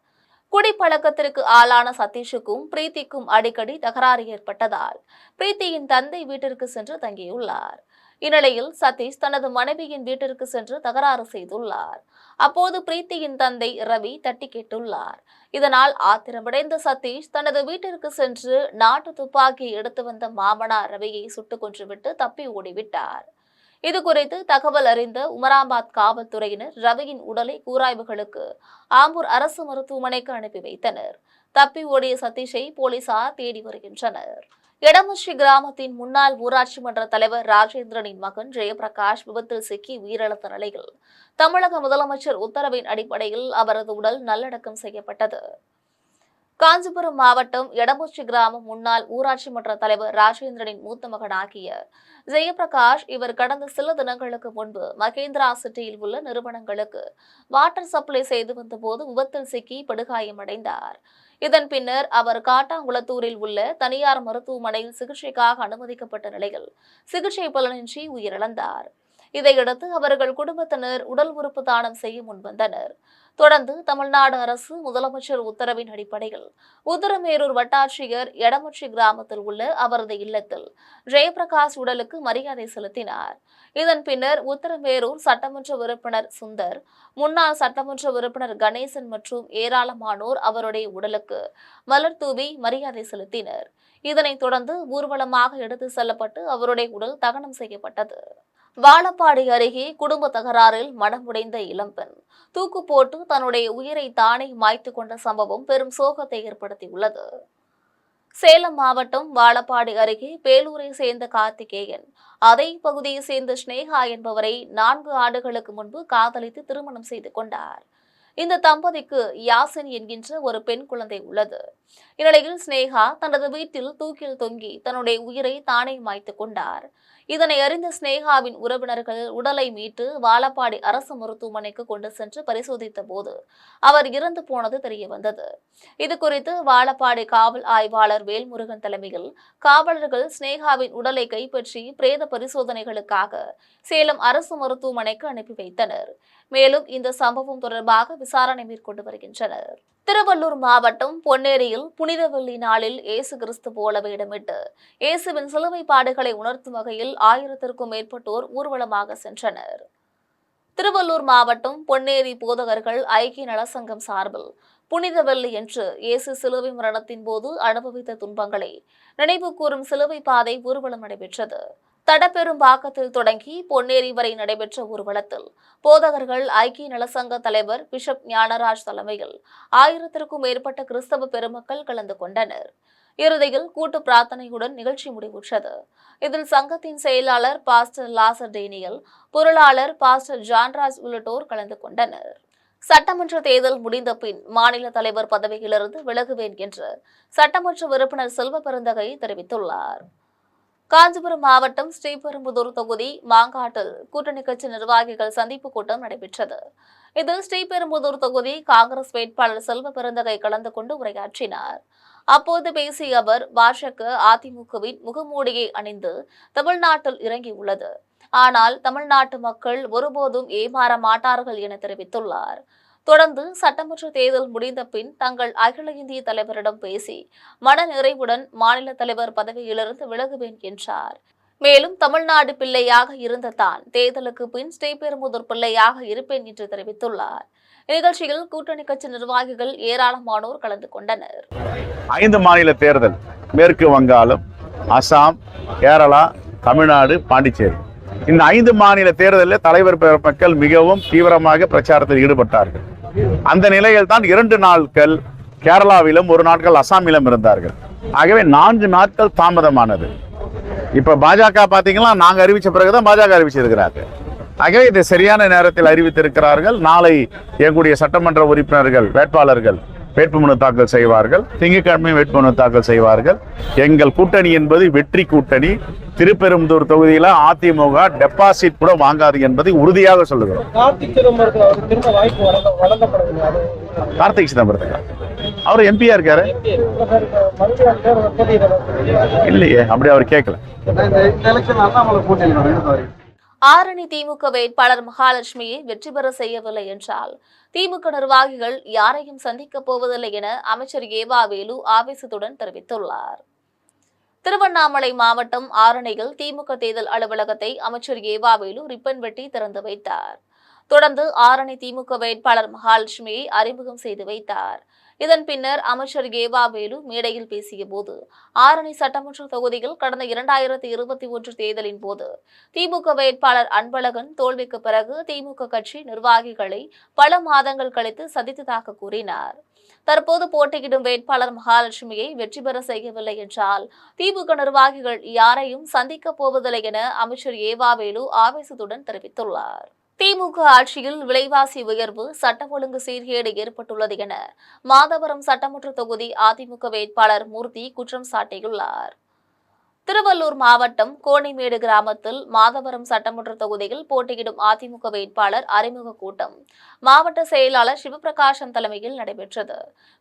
குடிப்பழக்கத்திற்கு ஆளான சதீஷுக்கும் பிரீத்திக்கும் அடிக்கடி தகராறு ஏற்பட்டதால் பிரீத்தியின் தந்தை வீட்டிற்கு சென்று தங்கியுள்ளார். இந்நிலையில் சதீஷ் தனது மனைவியின் வீட்டிற்கு சென்று தகராறு செய்துள்ளார். அப்போது பிரீத்தியின் தந்தை ரவி தட்டி கேட்டுள்ளார். இதனால் ஆத்திரமடைந்த சதீஷ் தனது வீட்டிற்கு சென்று நாட்டு துப்பாக்கி எடுத்து வந்த மாமனார் ரவியை சுட்டுக் கொன்றுவிட்டு தப்பி ஓடிவிட்டார். இதுகுறித்து தகவல் அறிந்த உமராபாத் காவல்துறையினர் ரவியின் உடலை கூராய்வுகளுக்கு ஆம்பூர் அரசு மருத்துவமனைக்கு அனுப்பி வைத்தனர். தப்பி ஓடிய சதீஷை போலீசார் தேடி வருகின்றனர். எடமஸ்ரீ கிராமத்தின் முன்னாள் ஊராட்சி மன்ற தலைவர் ராஜேந்திரனின் மகன் ஜெயபிரகாஷ் விபத்தில் சிக்கி உயிரிழந்த நிலையில் தமிழக முதலமைச்சர் உத்தரவின் அடிப்படையில் அவரது உடல் நல்லடக்கம் செய்யப்பட்டது. காஞ்சிபுரம் மாவட்டம் எடமஸ்ரீ கிராமம் முன்னாள் ஊராட்சி மன்ற தலைவர் ராஜேந்திரனின் மூத்த மகனாகிய ஜெயபிரகாஷ் இவர் கடந்த சில தினங்களுக்கு முன்பு மகேந்திரா சிட்டியில் உள்ள நிறுவனங்களுக்கு வாட்டர் சப்ளை செய்து வந்தபோது விபத்தில் சிக்கி படுகாயமடைந்தார். இதன் பின்னர் அவர் காட்டாங்குளத்தூரில் உள்ள தனியார் மருத்துவமனையில் சிகிச்சைக்காக அனுமதிக்கப்பட்ட நிலையில் சிகிச்சை பலனின்றி உயிரிழந்தார். இதையடுத்து அவர்கள் குடும்பத்தினர் உடல் உறுப்பு தானம் செய்ய முன்வந்தனர். தொடர்ந்து தமிழ்நாடு அரசு முதலமைச்சர் உத்தரவின் அடிப்படையில் உத்தரமேரூர் வட்டாட்சியர் எடமஸ்ரீ கிராமத்தில் உள்ள அவரது இல்லத்தில் ஜெயபிரகாஷ் உடலுக்கு மரியாதை செலுத்தினார். இதன் பின்னர் உத்தரமேரூர் சட்டமன்ற உறுப்பினர் சுந்தர், முன்னாள் சட்டமன்ற உறுப்பினர் கணேசன் மற்றும் ஏராளமானோர் அவருடைய உடலுக்கு மலர் தூவி மரியாதை செலுத்தினர். இதனைத் தொடர்ந்து ஊர்வலமாக எடுத்து செல்லப்பட்டு அவருடைய உடல் தகனம் செய்யப்பட்டது. வாழப்பாடி அருகே குடும்ப தகராறில் மனமுடைந்த இளம்பெண் தூக்கு போட்டு தன்னுடைய உயிரை தானே மாய்த்து கொண்ட சம்பவம் பெரும் சோகத்தை ஏற்படுத்தியுள்ளது. சேலம் மாவட்டம் வாழப்பாடி அருகே பேலூரை சேர்ந்த கார்த்திகேயன் அதே பகுதியை சேர்ந்த ஸ்னேகா என்பவரை 4 ஆண்டுகளுக்கு முன்பு காதலித்து திருமணம் செய்து கொண்டார். இந்த தம்பதிக்கு யாசின் என்கின்ற ஒரு பெண் குழந்தை உள்ளது. இந்நிலையில் ஸ்னேகா தனது வீட்டில் தூக்கில் தொங்கி தன்னுடைய உயிரை தானே மாய்த்து கொண்டார். இதனை அறிந்த ஸ்னேகாவின் உறவினர்கள் உடலை மீட்டு வாழப்பாடி அரசு மருத்துவமனைக்கு கொண்டு சென்று பரிசோதித்த போது அவர் இறந்து போனது தெரியவந்தது. இதுகுறித்து வாழப்பாடி காவல் ஆய்வாளர் வேல்முருகன் தலைமையில் காவலர்கள் ஸ்னேகாவின் உடலை கைப்பற்றி பிரேத பரிசோதனைகளுக்காக சேலம் அரசு மருத்துவமனைக்கு அனுப்பி வைத்தனர். மேலும் இந்த சம்பவம் தொடர்பாக விசாரணை மேற்கொண்டு வருகின்றனர். திருவள்ளூர் மாவட்டம் பொன்னேரியில் புனித வெள்ளி நாளில் இயேசு கிறிஸ்து போல வேடமிட்டு இயேசுவின் சிலுவை பாடுகளை உணர்த்தும் வகையில் 1000க்கும் மேற்பட்டோர் ஊர்வலமாக சென்றனர். திருவள்ளூர் மாவட்டம் பொன்னேரி போதகர்கள் ஐக்கிய நலசங்கம் சார்பில் புனித வெள்ளி என்று இயேசு சிலுவை மரணத்தின் போது அனுபவித்த துன்பங்களை நினைவு கூறும் சிலுவை பாதை ஊர்வலம் நடைபெற்றது. தடப்பெரும்பாக்கத்தில் தொடங்கி பொன்னேரி வரை நடைபெற்ற ஊர்வலத்தில் போதகர்கள் ஐக்கிய நலசங்க தலைவர் பிஷப் ஞானராஜ் தலைமையில் 1000க்கும் மேற்பட்ட கிறிஸ்தவ பெருமக்கள் கலந்து கொண்டனர். இறுதியில் கூட்டு பிரார்த்தனையுடன் நிகழ்ச்சி முடிவுற்றது. இதில் சங்கத்தின் செயலாளர் பாஸ்டர் லாசர் டேனியல், பொருளாளர் பாஸ்டர் ஜான்ராஜ் உள்ளிட்டோர் கலந்து கொண்டனர். சட்டமன்ற தேர்தல் முடிந்த பின் மாநில தலைவர் பதவியிலிருந்து விலகுவேன் என்று சட்டமன்ற உறுப்பினர் செல்வ பெருந்தகை தெரிவித்துள்ளார். காஞ்சிபுரம் மாவட்டம் ஸ்ரீபெரும்புதூர் தொகுதி மாங்காட்டில் கூட்டணி கட்சி நிர்வாகிகள் சந்திப்பு கூட்டம் நடைபெற்றது. இதில் ஸ்ரீபெரும்புதூர் தொகுதி காங்கிரஸ் வேட்பாளர் செல்வ பெருந்தகை கலந்து கொண்டு உரையாற்றினார். அப்போது பேசிய அவர் பாஜக அதிமுகவின் முகமூடியை அணிந்து தமிழ்நாட்டில் இறங்கியுள்ளது. ஆனால் தமிழ்நாட்டு மக்கள் ஒருபோதும் ஏமாற மாட்டார்கள் என தெரிவித்துள்ளார். தொடர்ந்து சட்டமன்ற தேர்தல் முடிந்த பின் தங்கள் அகில இந்திய தலைவரிடம் பேசி மன நிறைவுடன் மாநில தலைவர் பதவியிலிருந்து விலகுவேன் என்றார். மேலும் தமிழ்நாடு பிள்ளையாக இருந்த தான் தேர்தலுக்கு பின் ஸ்ரீபெரும்புதூர் பிள்ளையாக இருப்பேன் என்று தெரிவித்துள்ளார். இந்நிகழ்ச்சியில் கூட்டணி கட்சி நிர்வாகிகள் ஏராளமானோர் கலந்து கொண்டனர். 5 மாநில தேர்தல், மேற்கு வங்காளம், அசாம், கேரளா, தமிழ்நாடு, பாண்டிச்சேரி இந்த 5 மாநில தேர்தலில் தலைவர் மக்கள் மிகவும் தீவிரமாக பிரச்சாரத்தில் ஈடுபட்டார்கள். அந்த நிலையில் தான் 2 நாட்கள் கேரளாவிலும் 1 நாட்கள் அசாமிலும் இருந்தார்கள். ஆகவே 4 நாட்கள் தாமதமானது. இப்ப பாஜக பாத்தீங்கன்னா நாங்க அறிவிச்ச பிறகுதான் பாஜக அறிவிச்சிருக்கிறார்கள். ஆகவே இதை சரியான நேரத்தில் அறிவித்திருக்கிறார்கள். நாளை எங்களுடைய சட்டமன்ற உறுப்பினர்கள் வேட்பாளர்கள் வேட்புமனு தாக்கல் செய்வார்கள். திங்கட்கிழமை வேட்புமனு தாக்கல் செய்வார்கள். எங்கள் கூட்டணி என்பது வெற்றி கூட்டணி. திருப்பெரும்புதூர் தொகுதியில அதிமுக டெபாசிட் கூட வாங்காது என்பதை உறுதியாக சொல்லுகிறோம். கார்த்திக் சிதம்பரத்துக்கு அவர் எம்பியா இருக்காரு இல்லையே, அப்படி அவர் கேட்கல. ஆரணி திமுக வேட்பாளர் மகாலட்சுமியை வெற்றி பெற செய்யவில்லை என்றால் திமுக நிர்வாகிகள் யாரையும் சந்திக்கப் போவதில்லை என அமைச்சர் ஏவா வேலு ஆவேசத்துடன் தெரிவித்துள்ளார். திருவண்ணாமலை மாவட்டம் ஆரணியில் திமுக தேர்தல் அலுவலகத்தை அமைச்சர் ஏவா வேலு ரிப்பன் வெட்டி திறந்து வைத்தார். தொடர்ந்து ஆரணி திமுக வேட்பாளர் மகாலட்சுமியை அறிமுகம் செய்து வைத்தார். இதன் பின்னர் அமைச்சர் ஏவா வேலு மேடையில் பேசிய போது ஆரணி சட்டமன்ற தொகுதியில் கடந்த 2021 தேர்தலின் போது திமுக வேட்பாளர் அன்பழகன் தோல்விக்கு பிறகு திமுக கட்சி நிர்வாகிகளை பல மாதங்கள் கழித்து சந்தித்ததாக கூறினார். தற்போது போட்டியிடும் வேட்பாளர் மகாலட்சுமியை வெற்றி பெற செய்யவில்லை என்றால் திமுக நிர்வாகிகள் யாரையும் சந்திக்கப் போவதில்லை என அமைச்சர் ஏவா வேலு ஆவேசத்துடன் தெரிவித்துள்ளார். திமுக ஆட்சியில் விலைவாசி உயர்வு, சட்ட ஒழுங்கு சீர்கேடு ஏற்பட்டுள்ளது என மாதவரம் சட்டமன்ற தொகுதி அதிமுக வேட்பாளர் மூர்த்தி குற்றம் சாட்டியுள்ளார். திருவள்ளூர் மாவட்டம் கோணிமேடு கிராமத்தில் மாதவரம் சட்டமன்ற தொகுதியில் போட்டியிடும் அதிமுக வேட்பாளர் அறிமுக கூட்டம் மாவட்ட செயலாளர் சிவபிரகாசன் தலைமையில் நடைபெற்றது.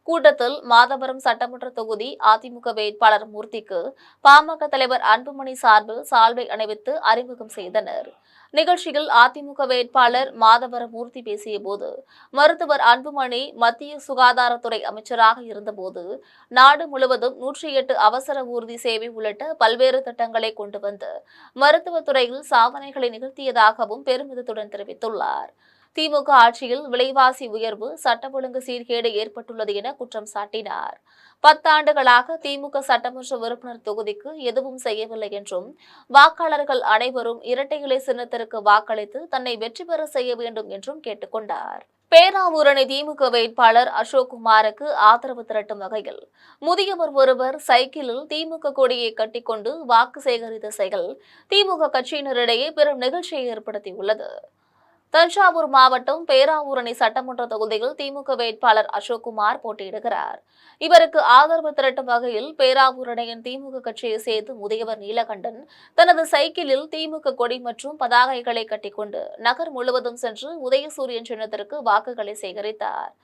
கூட்டத்தில் மாதவரம் சட்டமன்ற தொகுதி அதிமுக வேட்பாளர் மூர்த்திக்கு பாமக தலைவர் அன்புமணி சார்பில் சால்வை அணிவித்து அறிமுகம் செய்தனர். நிகழ்ச்சியில் அதிமுக வேட்பாளர் மாதவரம் மூர்த்தி பேசிய போது மருத்துவர் அன்புமணி மத்திய சுகாதாரத்துறை அமைச்சராக இருந்தபோது நாடு முழுவதும் 108 அவசர ஊர்தி சேவை உள்ளிட்ட பல்வேறு திட்டங்களை கொண்டு வந்து மருத்துவத்துறையில் சாதனைகளை நிகழ்த்தியதாகவும் பெருமிதத்துடன் தெரிவித்துள்ளார். திமுக ஆட்சியில் விலைவாசி உயர்வு, சட்ட ஒழுங்கு சீர்கேடு ஏற்பட்டுள்ளது என குற்றம் சாட்டினார். 10 ஆண்டுகளாக திமுக சட்டமன்ற உறுப்பினர் தொகுதிக்கு எதுவும் செய்யவில்லை என்றும் வாக்காளர்கள் அனைவரும் இரட்டை இலை சின்னத்திற்கு வாக்களித்து தன்னை வெற்றி பெற செய்ய வேண்டும் என்றும் கேட்டுக்கொண்டார். பேராவூரணி திமுக வேட்பாளர் அசோக்குமாருக்கு ஆதரவு திரட்டும் வகையில் முதியவர் ஒருவர் சைக்கிளில் திமுக கொடியை கட்டிக்கொண்டு வாக்கு சேகரித்த செயல் திமுக கட்சியினரிடையே பெரும் நிகழ்ச்சியை ஏற்படுத்தியுள்ளது. தஞ்சாவூர் மாவட்டம் பேராவூரணி சட்டமன்ற தொகுதியில் திமுக வேட்பாளர் அசோக்குமார் போட்டியிடுகிறார். இவருக்கு ஆதரவு திரட்டும் வகையில் பேராவூரணியின் திமுக கட்சியை சேர்ந்து முதியவர் நீலகண்டன் தனது சைக்கிளில் திமுக கொடி மற்றும் பதாகைகளை கட்டிக்கொண்டு நகர் முழுவதும் சென்று உதயசூரியன் சின்னத்திற்கு வாக்குகளை சேகரித்தார்.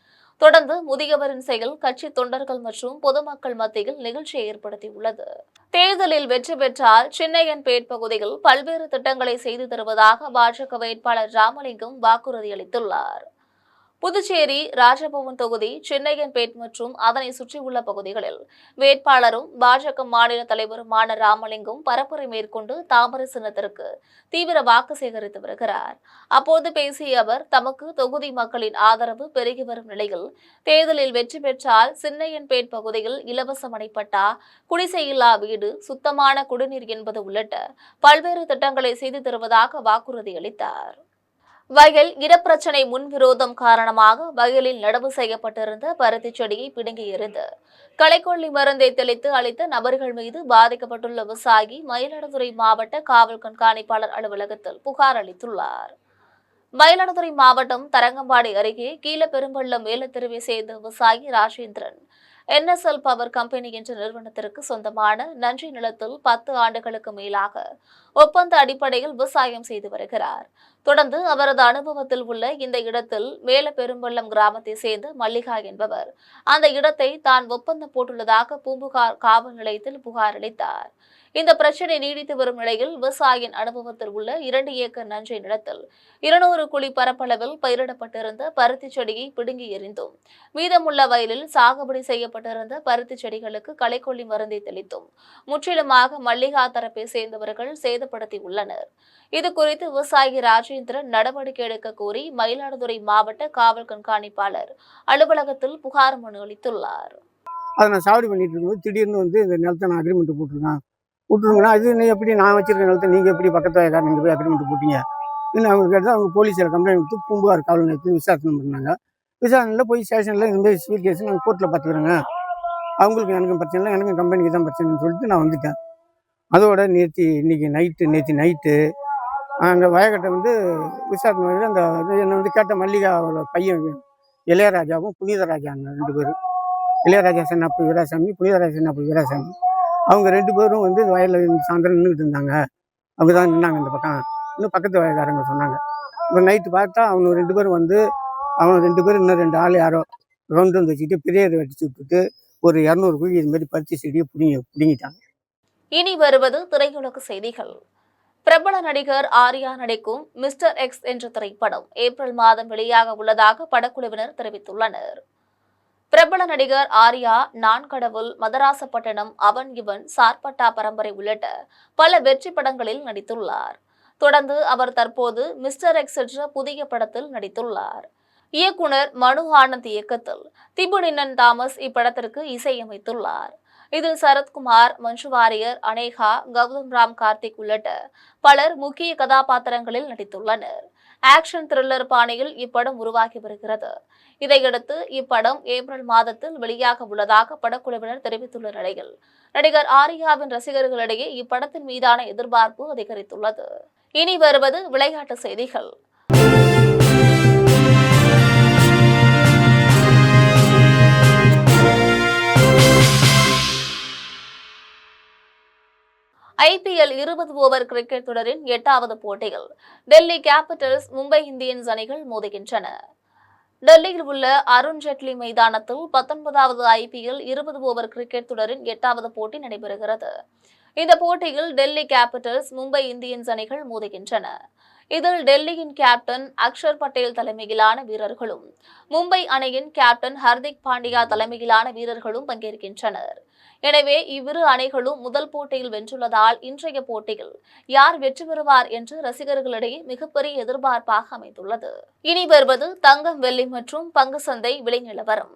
தொடர்ந்து முதியவரின் செயல் கட்சி தொண்டர்கள் மற்றும் பொதுமக்கள் மத்தியில் நிகழ்ச்சியை ஏற்படுத்தியுள்ளது. தேர்தலில் வெற்றி பெற்றால் சின்னையன்பேட் பகுதியில் பல்வேறு திட்டங்களை செய்து தருவதாக பாஜக வேட்பாளர் ராமலிங்கம் வாக்குறுதி அளித்துள்ளார். புதுச்சேரி ராஜபவன் தொகுதி சின்னையன்பேட் மற்றும் அதனை சுற்றியுள்ள பகுதிகளில் வேட்பாளரும் பாஜக மாநில தலைவருமான ராமலிங்கம் பரப்புரை மேற்கொண்டு தாமரை சின்னத்திற்கு தீவிர வாக்கு சேகரித்து வருகிறார். அப்போது பேசிய அவர், தமக்கு தொகுதி மக்களின் ஆதரவு பெருகி வரும் நிலையில் தேர்தலில் வெற்றி பெற்றால் சின்னையன்பேட் பகுதியில் இலவச மனைப்பட்டா, குடிசையில்லா வீடு, சுத்தமான குடிநீர் என்பது உள்ளிட்ட பல்வேறு திட்டங்களை செய்து தருவதாக வாக்குறுதி அளித்தார். வயல் இடப்பிரச்சனை முன்விரோதம் காரணமாக வயலில் நடவு செய்யப்பட்டிருந்த பருத்தி செடியை பிடுங்கி எறிந்து களைக்கொல்லி மருந்தை தெளித்து அளித்த நபர்கள் மீது பாதிக்கப்பட்டுள்ள விவசாயி மயிலாடுதுறை மாவட்ட காவல் கண்காணிப்பாளர் அலுவலகத்தில் புகார் அளித்துள்ளார். மயிலாடுதுறை மாவட்டம் தரங்கம்பாடி அருகே கீழப்பெரும்பள்ளம் மேலத்தெருவை சேர்ந்த விவசாயி ராஜேந்திரன் NSL பவர் கம்பெனி என்ற நிறுவனத்திற்கு சொந்தமான நன்றி நிலத்தில் 10 ஆண்டுகளுக்கு மேலாக ஒப்பந்த அடிப்படையில் விவசாயம் செய்து வருகிறார். தொடர்ந்து அவரது அனுபவத்தில் உள்ள இந்த இடத்தில் மேலப்பெரும்பள்ளம் கிராமத்தை சேர்ந்த மல்லிகா என்பவர் அந்த இடத்தை தான் ஒப்பந்தம் போட்டுள்ளதாக பூம்புகார் காவல் நிலையத்தில் புகார் அளித்தார். இந்த பிரச்சனை நீடித்து வரும் நிலையில் விவசாயியின் அனுபவத்தில் உள்ள 2 ஏக்கர் நஞ்சை நிலத்தில் 200 குழி பரப்பளவில் பயிரிடப்பட்டிருந்த பருத்தி செடியை பிடுங்கி எறிந்தும் மீதமுள்ள வயலில் சாகுபடி செய்யப்பட்டிருந்த பருத்தி செடிகளுக்கு களைக்கொல்லி மருந்தை தெளித்தும் முற்றிலுமாக மல்லிகா தரப்பை சேர்ந்தவர்கள் சேதப்படுத்தி உள்ளனர். இது குறித்து விவசாயி ராஜேந்திரன் நடவடிக்கை எடுக்க கோரி மயிலாடுதுறை மாவட்ட காவல் கண்காணிப்பாளர் அலுவலகத்தில் புகார் மனு அளித்துள்ளார். அதை நான் சாவடி பண்ணிட்டு இருக்கும்போது திடீர்னு இந்த நிலத்தை நான் அக்ரிமெண்ட் போட்டிருக்கேன், விட்டுருங்கன்னா அது நீ எப்படி நான் வச்சிருக்க நிலத்தை நீங்கள் எப்படி பக்கத்து வயக்காரர் நீங்கள் போய் அக்ரிமெண்ட் போட்டீங்க இல்லை அவங்க கேட்டால் அவங்க போலீஸில் கம்ப்ளைண்ட் கொடுத்து பூம்புகார் காவல் நிலையத்தில் விசாரணை பண்ணாங்க. விசாரணையில் போய் ஸ்டேஷனில் இந்த மாதிரி சிவில் கேஸ் நாங்கள் கோர்ட்டில் பார்த்துக்கிறோங்க, அவங்களுக்கு எனக்கும் பிரச்சனை இல்லை, எனக்கும் கம்பெனிக்கு தான் பிரச்சனைன்னு சொல்லிட்டு நான் வந்துட்டேன். அதோட நேற்று நைட்டு அந்த வயக்கட்டை வந்து விசாரணை வரையில் அந்த என்னை வந்து கேட்ட மல்லிகாவோட பையன் இளையராஜாவும் புனிதராஜாங்க 2 பேரும். இளையராஜா சென்னாப்பு வீராசாமி, புனிதராஜா சென்னாப்பு வீராசாமி, அவங்க 2 பேரும் வந்து வயலில் சாயந்தரம் நின்றுட்டு இருந்தாங்க. அவங்க தான் நின்னாங்க இந்த பக்கம். இன்னும் பக்கத்து வயக்காரங்க சொன்னாங்க. இப்போ நைட்டு பார்த்தா அவங்க 2 பேரும் வந்து அவங்க 2 பேரும் இன்னும் 2 ஆள் யாரோ ரவுண்டு வந்து வச்சுக்கிட்டு பிரியர் வெடிச்சு விட்டுட்டு ஒரு 200 குழி இது மாதிரி பருத்தி செடியை பிடுங்கிட்டாங்க. இனி வருவது திரையுலக செய்திகள். பிரபல நடிகர் ஆர்யா நடிக்கும் மிஸ்டர் எக்ஸ் என்ற திரைப்படம் ஏப்ரல் மாதம் வெளியாக உள்ளதாக படக்குழுவினர் தெரிவித்துள்ளனர். பிரபல நடிகர் ஆர்யா நான் கடவுள், மதராசப்பட்டினம், அவன் இவன், சார்பட்டா பரம்பரை உள்ளிட்ட பல வெற்றி படங்களில் நடித்துள்ளார். தொடர்ந்து அவர் தற்போது மிஸ்டர் எக்ஸ் என்ற புதிய படத்தில் நடித்துள்ளார். இயக்குனர் மனு ஆனந்த் இயக்கத்தில் திபுனினன் தாமஸ் இப்படத்திற்கு இசையமைத்துள்ளார். இதில் சரத்குமார், மஞ்சு வாரியர், அனேகா, கௌதம் ராம் கார்த்திக் உள்ளிட்ட பலர் முக்கிய கதாபாத்திரங்களில் நடித்துள்ளனர். ஆக்ஷன் த்ரில்லர் பாணியில் இப்படம் உருவாகி வருகிறது. இதையடுத்து இப்படம் ஏப்ரல் மாதத்தில் வெளியாக உள்ளதாக படக்குழுவினர் தெரிவித்துள்ள நிலையில் நடிகர் ஆர்யாவின் ரசிகர்களிடையே இப்படத்தின் மீதான எதிர்பார்ப்பு அதிகரித்துள்ளது. இனி வருவது விளையாட்டு செய்திகள். ஐபிஎல் 20 ஓவர் கிரிக்கெட் தொடரின் 8வது போட்டியில் டெல்லி கேபிட்டல்ஸ், மும்பை இந்தியன்ஸ் அணிகள் மோதுகின்றன. டெல்லியில் உள்ள அருண் ஜெட்லி மைதானத்தில் 19வது ஐபிஎல் 20 ஓவர் கிரிக்கெட் தொடரின் 8வது போட்டி நடைபெறுகிறது. இந்த போட்டியில் டெல்லி கேபிட்டல்ஸ், மும்பை இந்தியன்ஸ் அணிகள் மோதுகின்றன. இதில் டெல்லியின் கேப்டன் அக்ஷர் பட்டேல் தலைமையிலான வீரர்களும் மும்பை அணியின் கேப்டன் ஹர்திக் பாண்டியா தலைமையிலான வீரர்களும் பங்கேற்கின்றனர். எனவே இவ்விரு அணிகளும் முதல் போட்டியில் வென்றுள்ளதால் இன்றைய போட்டியில் யார் வெற்றி பெறுவார் என்று ரசிகர்களிடையே மிகப்பெரிய எதிர்பார்ப்பாக அமைந்துள்ளது. இனி வருவது தங்கம், வெள்ளி மற்றும் பங்கு சந்தை விலை நிலவரம்.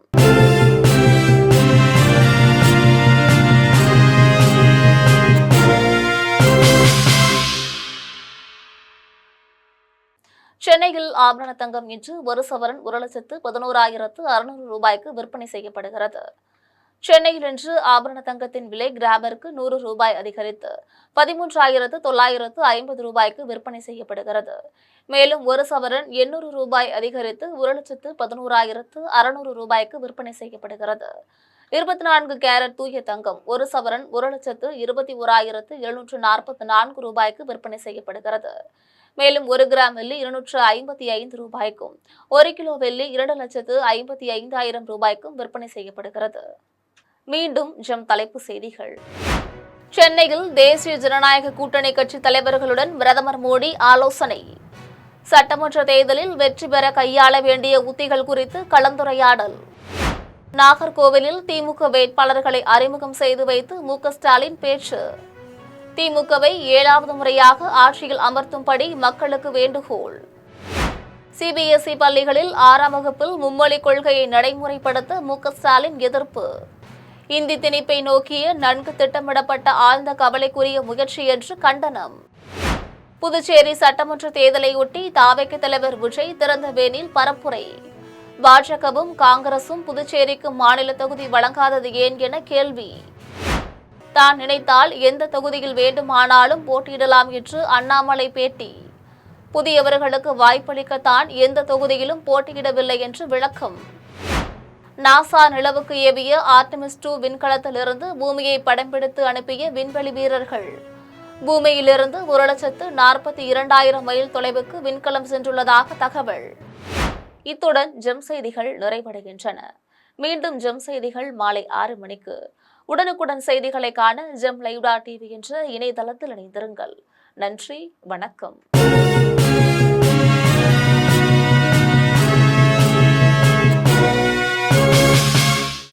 சென்னையில் ஆபரண தங்கம் இன்று ஒரு சவரன் 1,11,600 ரூபாய்க்கு விற்பனை செய்யப்படுகிறது. சென்னையில் இன்று ஆபரண தங்கத்தின் விலை கிராமிற்கு 100 ரூபாய் அதிகரித்து 13,950 ரூபாய்க்கு விற்பனை செய்யப்படுகிறது. மேலும் ஒரு சவரன் 800 ரூபாய் அதிகரித்து 1,11,600 ரூபாய்க்கு விற்பனை செய்யப்படுகிறது. 24 கேரட் தூய தங்கம் ஒரு சவரன் 1,21,744 ரூபாய்க்கு விற்பனை செய்யப்படுகிறது. மேலும் 1 கிராம் வெள்ளி 255 ரூபாய்க்கும் 1 கிலோ வெள்ளி 2,55,000 ரூபாய்க்கும் விற்பனை செய்யப்படுகிறது. மீண்டும் தலைப்பு செய்திகள். சென்னையில் தேசிய ஜனநாயக கூட்டணி கட்சி தலைவர்களுடன் பிரதமர் மோடி ஆலோசனை. சட்டமன்ற தேர்தலில் வெற்றி பெற கையாள வேண்டிய உத்திகள் குறித்து கலந்துரையாடல். நாகர்கோவிலில் திமுக வேட்பாளர்களை அறிமுகம் செய்து வைத்து மு.க. ஸ்டாலின் பேச்சு. திமுகவை 7வது முறையாக ஆட்சியில் அமர்த்தும்படி மக்களுக்கு வேண்டுகோள். சிபிஎஸ்இ பள்ளிகளில் 6ஆம் வகுப்பில் மும்மொழி கொள்கையை நடைமுறைப்படுத்த மு.க. ஸ்டாலின் எதிர்ப்பு. இந்தி திணிப்பை நோக்கிய நன்கு திட்டமிடப்பட்ட ஆழ்ந்த கவலைக்குரிய முயற்சி என்று கண்டனம். புதுச்சேரி சட்டமன்ற தேர்தலையொட்டி தாவேக தலைவர் விஜய் திறந்த வேனில் பரப்புரை. பாஜகவும் காங்கிரசும் புதுச்சேரிக்கு மாநில தொகுதி வழங்காதது ஏன் என கேள்வி. தான் நினைத்தால் எந்த தொகுதியில் வேண்டுமானாலும் போட்டியிடலாம் என்று அண்ணாமலை பேட்டி. புதியவர்களுக்கு வாய்ப்பளிக்கத்தான் எந்த தொகுதியிலும் போட்டியிடவில்லை என்று விளக்கம். நாசா நிலவுக்கு ஏவிய ஆர்டெமிஸ் 2 விண்கலத்திலிருந்து பூமியை படம் பிடித்து அனுப்பிய விண்வெளி வீரர்கள். பூமியிலிருந்து 1,42,000 மைல் தொலைவுக்கு விண்கலம் சென்றுள்ளதாக தகவல். இத்துடன் செய்திகள் நிறைவடைகின்றன. மீண்டும் செய்திகள் மாலை 6 மணிக்கு. உடனுக்குடன் செய்திகளை காண GemLive.tv என்ற இணையதளத்தில் இணைந்திருங்கள். நன்றி, வணக்கம்.